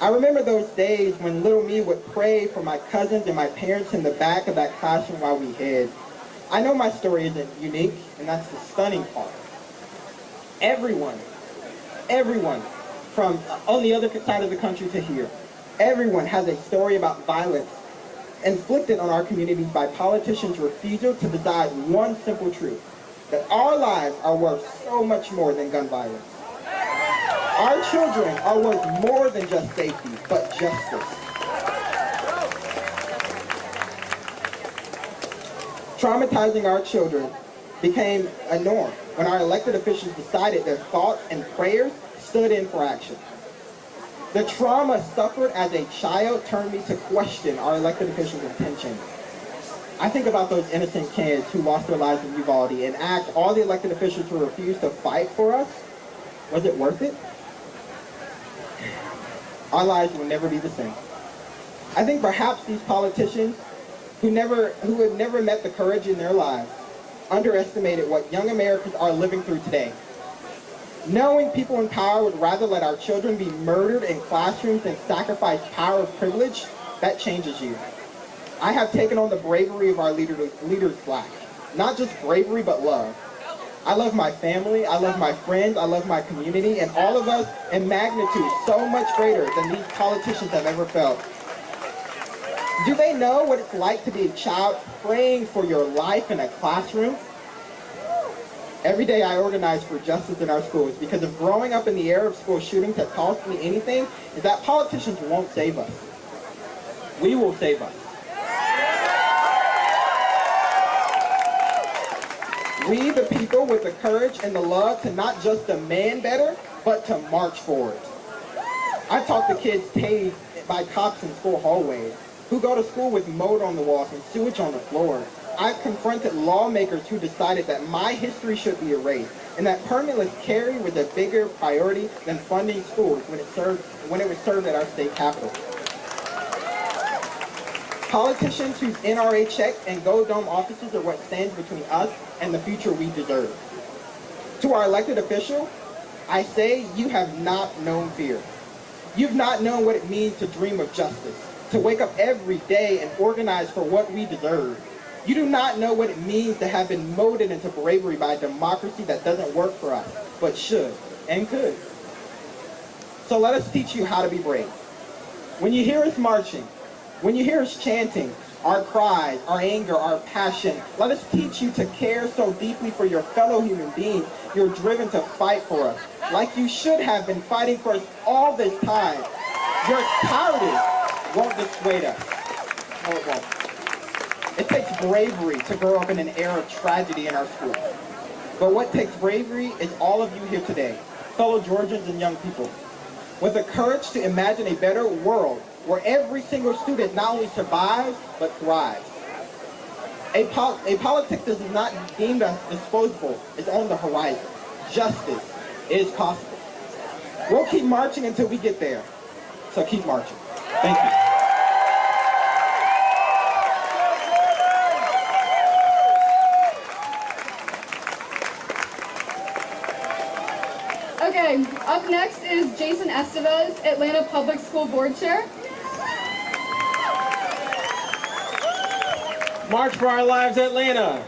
I remember those days when little me would pray for my cousins and my parents in the back of that classroom while we hid. I know my story isn't unique, and that's the stunning part. Everyone from on the other side of the country to here, everyone has a story about violence inflicted on our communities by politicians' refusal to decide one simple truth, that our lives are worth so much more than gun violence. Our children are worth more than just safety, but justice. Traumatizing our children became a norm when our elected officials decided their thoughts and prayers stood in for action. The trauma suffered as a child turned me to question our elected officials' intentions. I think about those innocent kids who lost their lives in Uvalde and ask all the elected officials who refused to fight for us, was it worth it? Our lives will never be the same. I think perhaps these politicians who had never met the courage in their lives underestimated what young Americans are living through today. Knowing people in power would rather let our children be murdered in classrooms than sacrifice power of privilege, that changes you. I have taken on the bravery of our leaders' flag. Not just bravery, but love. I love my family, I love my friends, I love my community, and all of us in magnitude so much greater than these politicians have ever felt. Do they know what it's like to be a child praying for your life in a classroom? Every day I organize for justice in our schools because if growing up in the era of school shootings has taught me anything, is that politicians won't save us. We will save us. We, the people with the courage and the love to not just demand better, but to march for it. I talk to kids tased by cops in school hallways, who go to school with mold on the walls and sewage on the floors. I've confronted lawmakers who decided that my history should be erased, and that permitless carry was a bigger priority than funding schools when it was served at our state capitol. Politicians whose NRA checks and Gold Dome offices are what stands between us and the future we deserve. To our elected official, I say you have not known fear. You've not known what it means to dream of justice, to wake up every day and organize for what we deserve. You do not know what it means to have been molded into bravery by a democracy that doesn't work for us, but should and could. So let us teach you how to be brave. When you hear us marching, when you hear us chanting, our cries, our anger, our passion, let us teach you to care so deeply for your fellow human beings. You're driven to fight for us. like you should have been fighting for us all this time. Your cowardice won't dissuade us. No, it won't. It takes bravery to grow up in an era of tragedy in our schools. But what takes bravery is all of you here today, fellow Georgians and young people, with the courage to imagine a better world where every single student not only survives, but thrives. A politics that is not deemed as disposable is on the horizon. Justice is possible. We'll keep marching until we get there. So keep marching. Thank you. Okay, up next is Jason Estevez, Atlanta Public School Board Chair. March for Our Lives, Atlanta.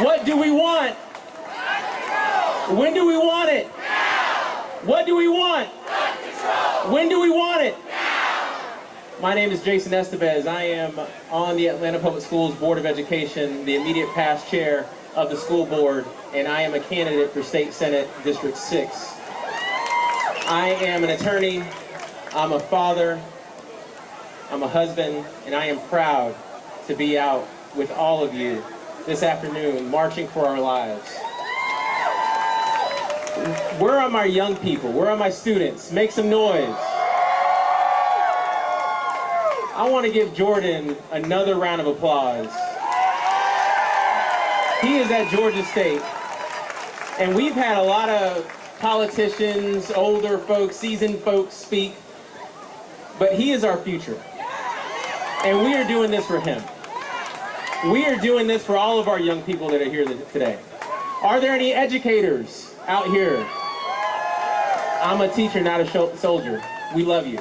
What do we want? When do we want it? What do we want? When do we want it? My name is Jason Estevez. I am on the Atlanta Public Schools Board of Education, the immediate past chair of the school board, and I am a candidate for State Senate District 6. I am an attorney, I'm a father, I'm a husband, and I am proud to be out with all of you this afternoon marching for our lives. Where are my young people? Where are my students? Make some noise. I want to give Jordan another round of applause. He is at Georgia State, and we've had a lot of politicians, older folks, seasoned folks speak, but he is our future, and we are doing this for him. We are doing this for all of our young people that are here today. Are there any educators out here? I'm a teacher, not a soldier. We love you.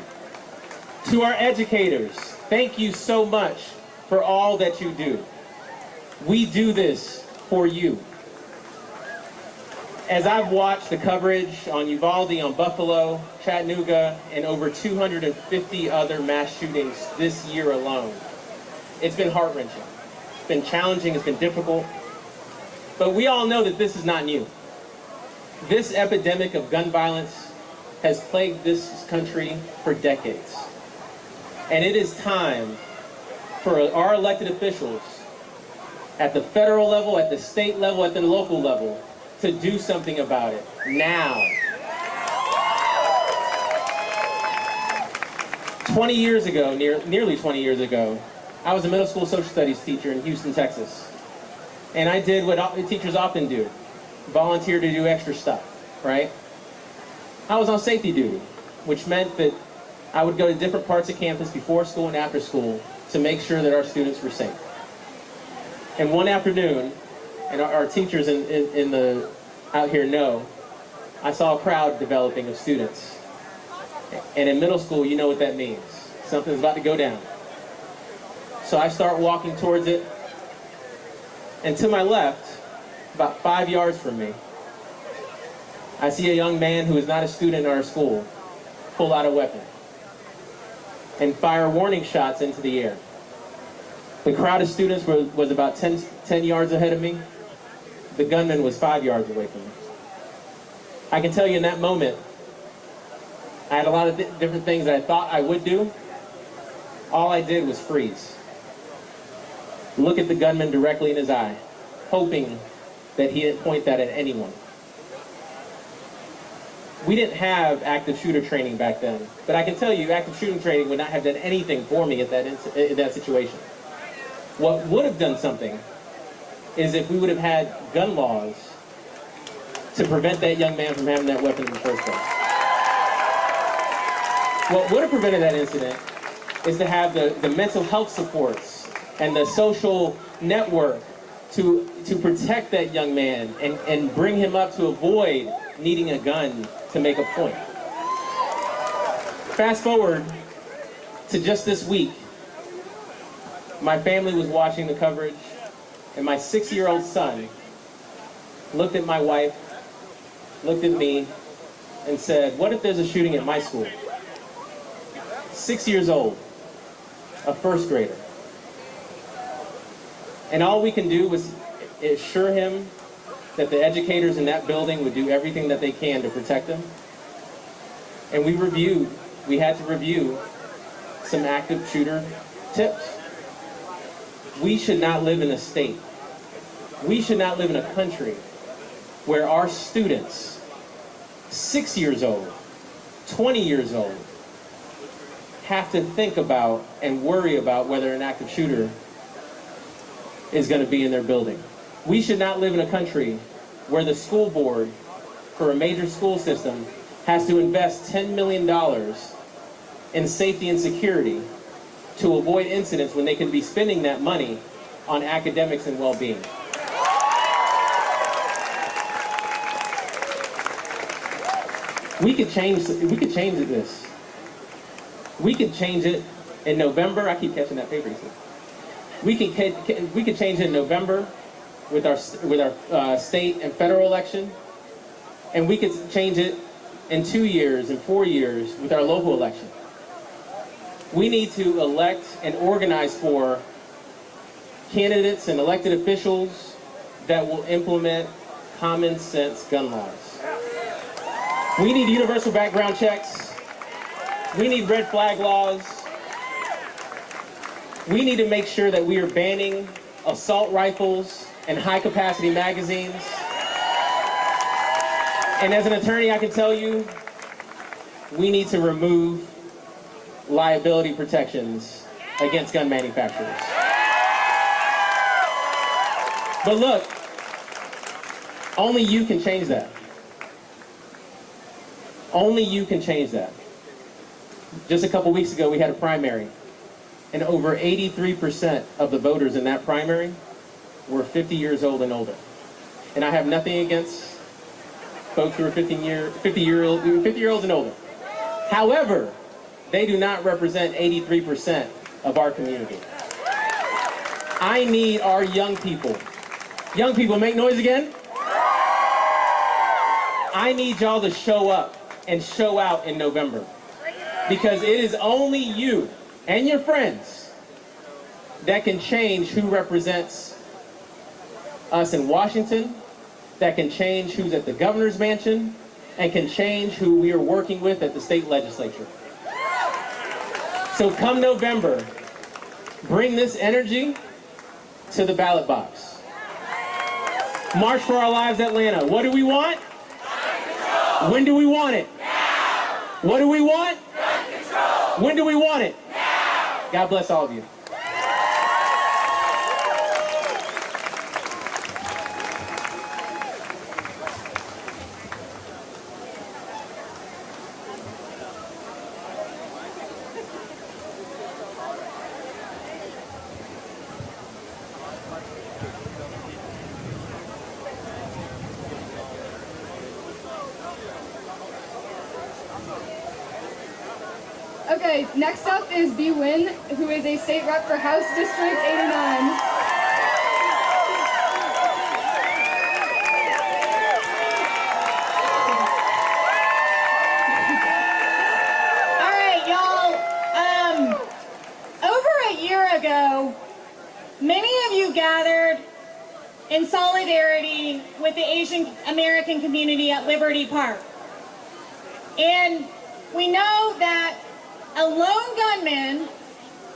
To our educators, thank you so much for all that you do. We do this for you. As I've watched the coverage on Uvalde, on Buffalo, Chattanooga, and over 250 other mass shootings this year alone, it's been heart-wrenching. It's been challenging, it's been difficult, but we all know that this is not new. This epidemic of gun violence has plagued this country for decades. And it is time for our elected officials at the federal level, at the state level, at the local level, to do something about it now. 20 years ago, nearly 20 years ago, I was a middle school social studies teacher in Houston, Texas. And I did what teachers often do, volunteer to do extra stuff, right? I was on safety duty, which meant that I would go to different parts of campus before school and after school to make sure that our students were safe. And one afternoon, and our teachers out here know, I saw a crowd developing of students. And in middle school, you know what that means. Something's about to go down. So I start walking towards it, and to my left, about 5 yards from me, I see a young man who is not a student in our school pull out a weapon and fire warning shots into the air. The crowd of students was about 10 yards ahead of me. The gunman was 5 yards away from me. I can tell you in that moment, I had a lot of different things that I thought I would do. All I did was freeze. Look at the gunman directly in his eye, hoping that he didn't point that at anyone. We didn't have active shooter training back then, but I can tell you active shooting training would not have done anything for me in that situation. What would have done something is if we would have had gun laws to prevent that young man from having that weapon in the first place. What would have prevented that incident is to have the mental health supports and the social network to protect that young man and bring him up to avoid needing a gun to make a point. Fast forward to just this week, my family was watching the coverage, and my 6-year-old son looked at my wife, looked at me, and said, "What if there's a shooting at my school?" 6 years old, a first grader. And all we can do was assure him that the educators in that building would do everything that they can to protect them. And we had to review some active shooter tips. We should not live in a state, we should not live in a country where our students, 6 years old, 20 years old, have to think about and worry about whether an active shooter is going to be in their building. We should not live in a country where the school board for a major school system has to invest $10 million in safety and security to avoid incidents when they could be spending that money on academics and well-being. We could change this. We could change it in November. I keep catching that paper. We could change it in November with our state and federal election, and we could change it in 2 years and 4 years with our local election. We need to elect and organize for candidates and elected officials that will implement common sense gun laws. We need universal background checks. We need red flag laws. We need to make sure that we are banning assault rifles and high-capacity magazines. And as an attorney, I can tell you, we need to remove liability protections against gun manufacturers. But look, only you can change that. Only you can change that. Just a couple weeks ago, we had a primary, and over 83% of the voters in that primary were 50 years old and older. And I have nothing against folks who are 50-year-olds and older. However, they do not represent 83% of our community. I need our young people. Young people, make noise again. I need y'all to show up and show out in November. Because it is only you and your friends that can change who represents us in Washington, that can change who's at the governor's mansion, and can change who we are working with at the state legislature. So come November, bring this energy to the ballot box. March for Our Lives, Atlanta. What do we want? When do we want it? Now. What do we want? Gun control. When do we want it? Now. God bless all of you. Okay, next up is B. Wynn, who is a state rep for House District 89. All right, y'all. Over a year ago, many of you gathered in solidarity with the Asian American community at Liberty Park. And we know that a lone gunman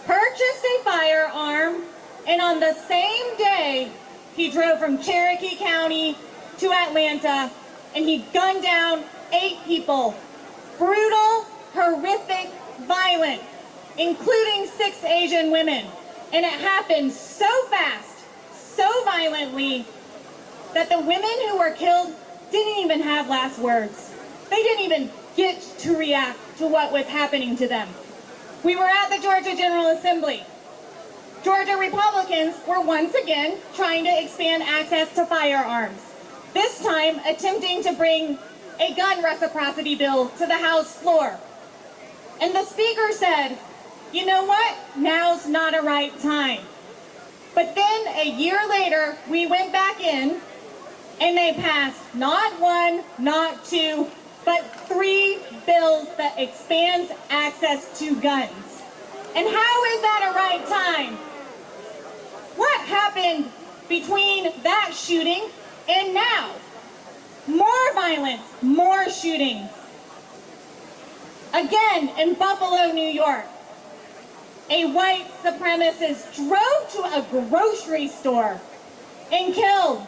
purchased a firearm, and on the same day, he drove from Cherokee County to Atlanta, and he gunned down 8 people. Brutal, horrific, violent, including 6 Asian women. And it happened so fast, so violently, that the women who were killed didn't even have last words. They didn't even get to react to what was happening to them. We were at the Georgia General Assembly. Georgia Republicans were once again trying to expand access to firearms, this time attempting to bring a gun reciprocity bill to the House floor. And the Speaker said, you know what, now's not a right time. But then a year later, we went back in and they passed not 1, not 2, but 3 bills that expands access to guns. And how is that a right time? What happened between that shooting And now, more violence, more shootings. Again, in Buffalo, New York, a white supremacist drove to a grocery store and killed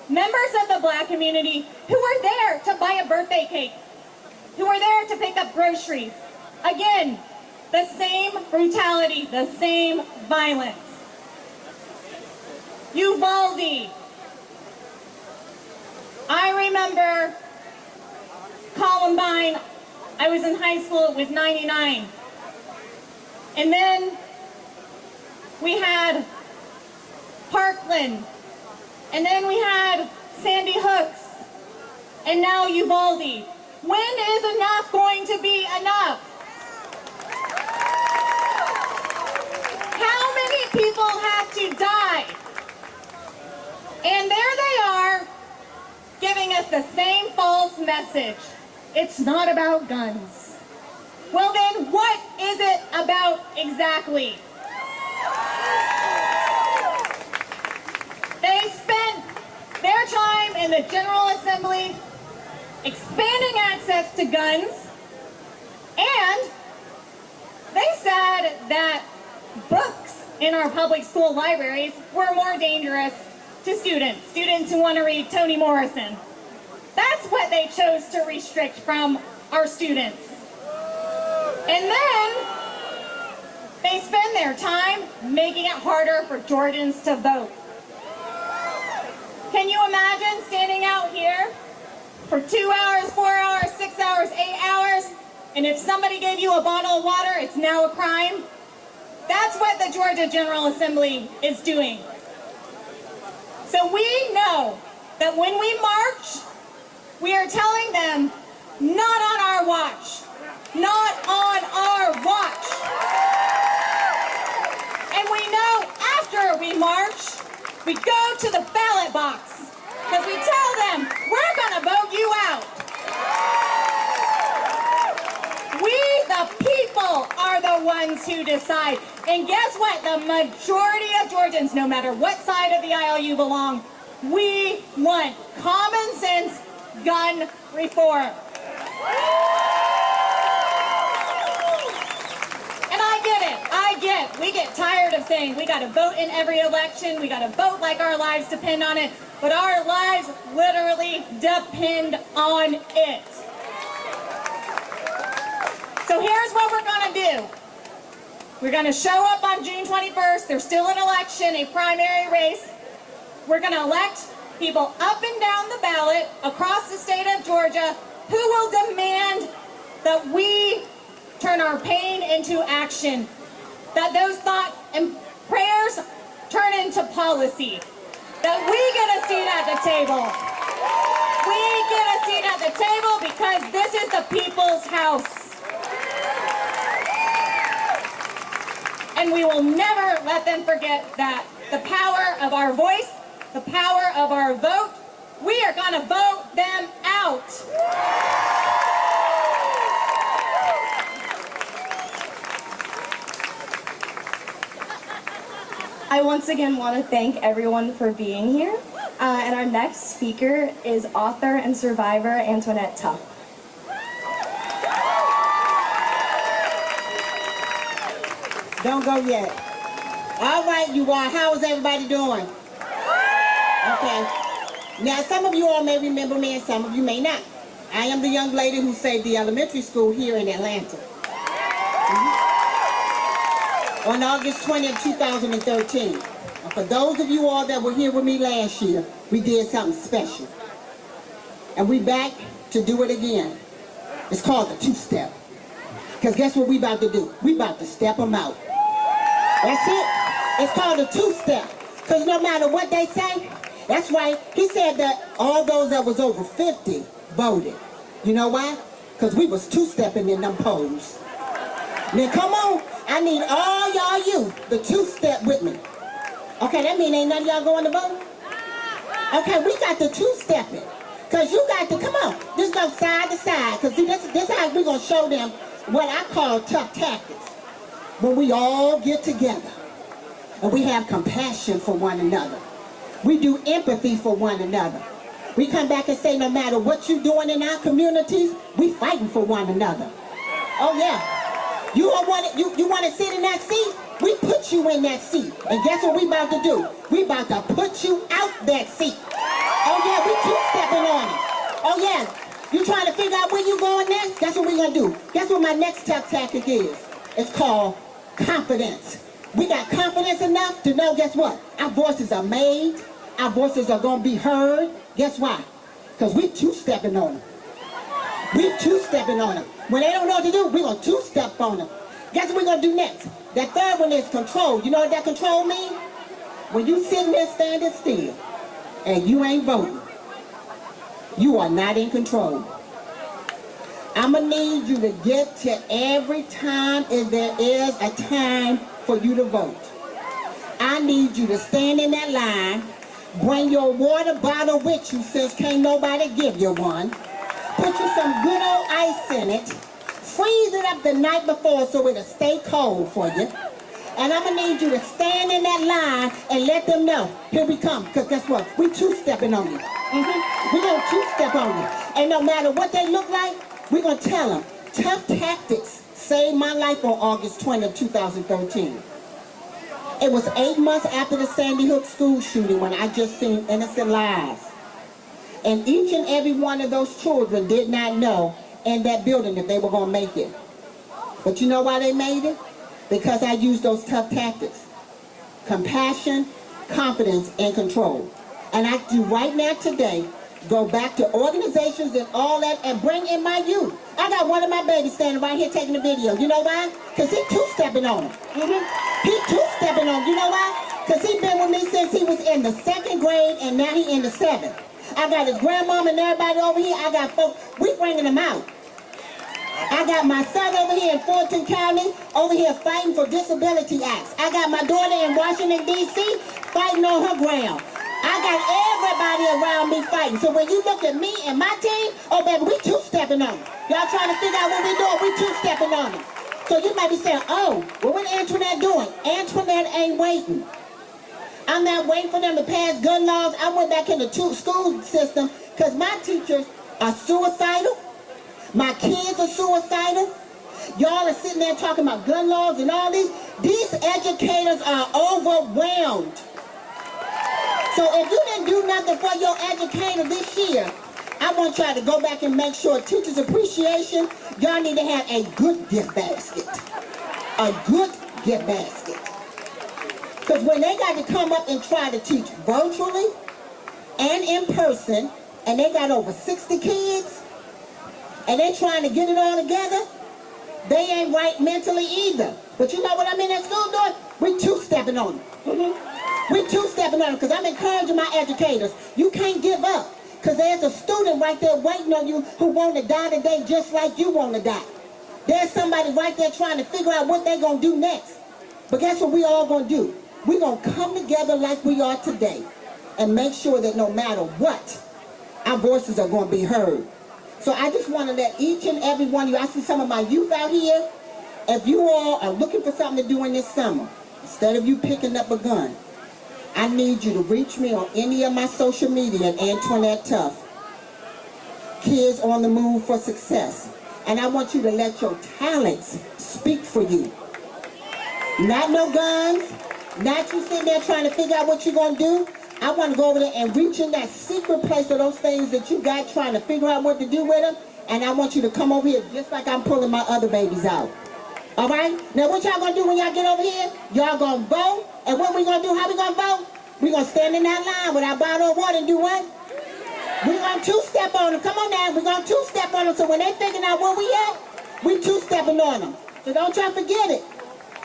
members of the black community who were there to buy a birthday cake, who were there to pick up groceries. Again, the same brutality, the same violence. Uvalde. I remember Columbine. I was in high school, it was 99. And then we had Parkland. And then we had Sandy Hooks. And now Uvalde. When is enough going to be enough? How many people have to die? And there they are, giving us the same false message. It's not about guns. Well then, what is it about exactly? They spent their time in the General Assembly expanding access to guns, and they said that books in our public school libraries were more dangerous to students who want to read Toni Morrison. That's what they chose to restrict from our students. And then they spend their time making it harder for Georgians to vote. Can you imagine standing out here for 2 hours, 4 hours, 6 hours, 8 hours, and if somebody gave you a bottle of water, it's now a crime? That's what the Georgia General Assembly is doing. So we know that when we march, we are telling them, not on our watch. Not on our watch. And we know after we march, we go to the ballot box. Because we tell them, we're going to vote you out. We, the people, are the ones who decide. And guess what? The majority of Georgians, no matter what side of the aisle you belong, we want common sense gun reform. And I get it. We get tired of saying we got to vote in every election. We got to vote like our lives depend on it. But our lives literally depend on it. So here's what we're going to do. We're going to show up on June 21st. There's still an election, a primary race. We're going to elect people up and down the ballot across the state of Georgia who will demand that we turn our pain into action, that those thoughts and prayers turn into policy, that we get a seat at the table. We get a seat at the table because this is the people's house. And we will never let them forget that. The power of our voice, the power of our vote, we are going to vote them out. I once again want to thank everyone for being here. And our next speaker is author and survivor Antoinette Tuck. Don't go yet. All right, you all, how is everybody doing? Okay. Now, some of you all may remember me and some of you may not. I am the young lady who saved the elementary school here in Atlanta. On August 20th, 2013. And for those of you all that were here with me last year, we did something special. And we back to do it again. It's called the two-step. Because guess what we about to do? We about to step them out. That's it. It's called a two-step. Because no matter what they say, that's why he said that all those that was over 50 voted. You know why? Because we was two-stepping in them polls. Now come on, I need all y'all youth, the two-step with me. Okay, that mean ain't none of y'all going to vote? Okay, we got the two-stepping. Because you got to, come on, just go side to side. Because see, this how we going to show them what I call tough tactics. When we all get together and we have compassion for one another. We do empathy for one another. We come back and say no matter what you're doing in our communities, we fighting for one another. Oh yeah. You want to sit in that seat? We put you in that seat. And guess what we about to do? We about to put you out that seat. Oh yeah, we two-stepping on it. Oh yeah. You trying to figure out where you going next? That's what we're going to do. Guess what my next tactic is? It's called confidence. We got confidence enough to know, guess what? Our voices are made. Our voices are going to be heard. Guess why? Because we two-stepping on them. We two-stepping on them. When they don't know what to do, we're going to two-step on them. Guess what we're going to do next? That third one is control. You know what that control means? When you sitting there standing still and you ain't voting, you are not in control. I'm going to need you to get to every time if there is a time for you to vote. I need you to stand in that line, bring your water bottle with you since can't nobody give you one, put you some good old ice in it, freeze it up the night before so it'll stay cold for you. And I'm going to need you to stand in that line and let them know, here we come. Because guess what? We two-stepping on you. We're going to two-step on you. And no matter what they look like, we're going to tell them, tough tactics saved my life on August 20th, 2013. It was 8 months after the Sandy Hook school shooting when I just seen innocent lives. And each and every one of those children did not know in that building if they were going to make it. But you know why they made it? Because I used those tough tactics. Compassion, confidence, and control. And I do right now today, go back to organizations and all that and bring in my youth. I got one of my babies standing right here taking a video. You know why? Because he two-stepping on them. He two-stepping on them. You know why? Because he been with me since he was in the 2nd grade and now he in the 7th. I got his grandmama and everybody over here. I got folks. We bringing them out. I got my son over here in Fulton County, over here fighting for disability acts. I got my daughter in Washington, D.C., fighting on her ground. I got everybody around me fighting. So when you look at me and my team, oh baby, we two-stepping on them. Y'all trying to figure out what we doing, we two-stepping on them. So you might be saying, oh, well, what Antoinette doing? Antoinette ain't waiting. I'm not waiting for them to pass gun laws. I went back in the school system because my teachers are suicidal. My kids are suicidal. Y'all are sitting there talking about gun laws and all these. These educators are overwhelmed. So if you didn't do nothing for your educator this year, I want y'all to go back and make sure Teachers Appreciation, y'all need to have a good gift basket. A good gift basket. Because when they got to come up and try to teach virtually and in person, and they got over 60 kids, and they trying to get it all together, they ain't right mentally either. But you know what I'm in that school doing? We two-stepping on them. We two-stepping on them because I'm encouraging my educators. You can't give up because there's a student right there waiting on you who want to die today just like you want to die. There's somebody right there trying to figure out what they're going to do next. But guess what we all going to do? We're going to come together like we are today and make sure that no matter what, our voices are going to be heard. So I just want to let each and every one of you, I see some of my youth out here, if you all are looking for something to do in this summer, instead of you picking up a gun, I need you to reach me on any of my social media at Antoinette Tuff. Kids on the Move for Success. And I want you to let your talents speak for you. Not no guns, not you sitting there trying to figure out what you're going to do. I want to go over there and reach in that secret place of those things that you got trying to figure out what to do with them. And I want you to come over here just like I'm pulling my other babies out. All right? Now what y'all going to do when y'all get over here? Y'all going to vote. And what we going to do? How we going to vote? We going to stand in that line with our bottle of water and do what? We going to two-step on them. Come on now. We going to two-step on them. So when they figuring out where we at, we two-stepping on them. So don't y'all forget it.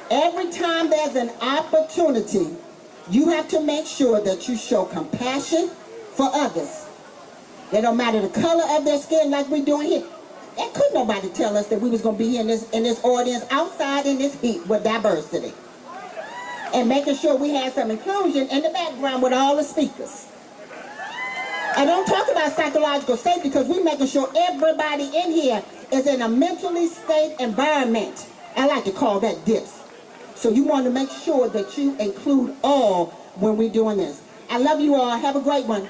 Every time there's an opportunity, you have to make sure that you show compassion for others. It don't matter the color of their skin like we're doing here. And couldn't nobody tell us that we was going to be here in this audience outside in this heat with diversity. And making sure we had some inclusion in the background with all the speakers. And don't talk about psychological safety because we're making sure everybody in here is in a mentally safe environment. I like to call that DIPS. So you want to make sure that you include all when we're doing this. I love you all. Have a great one.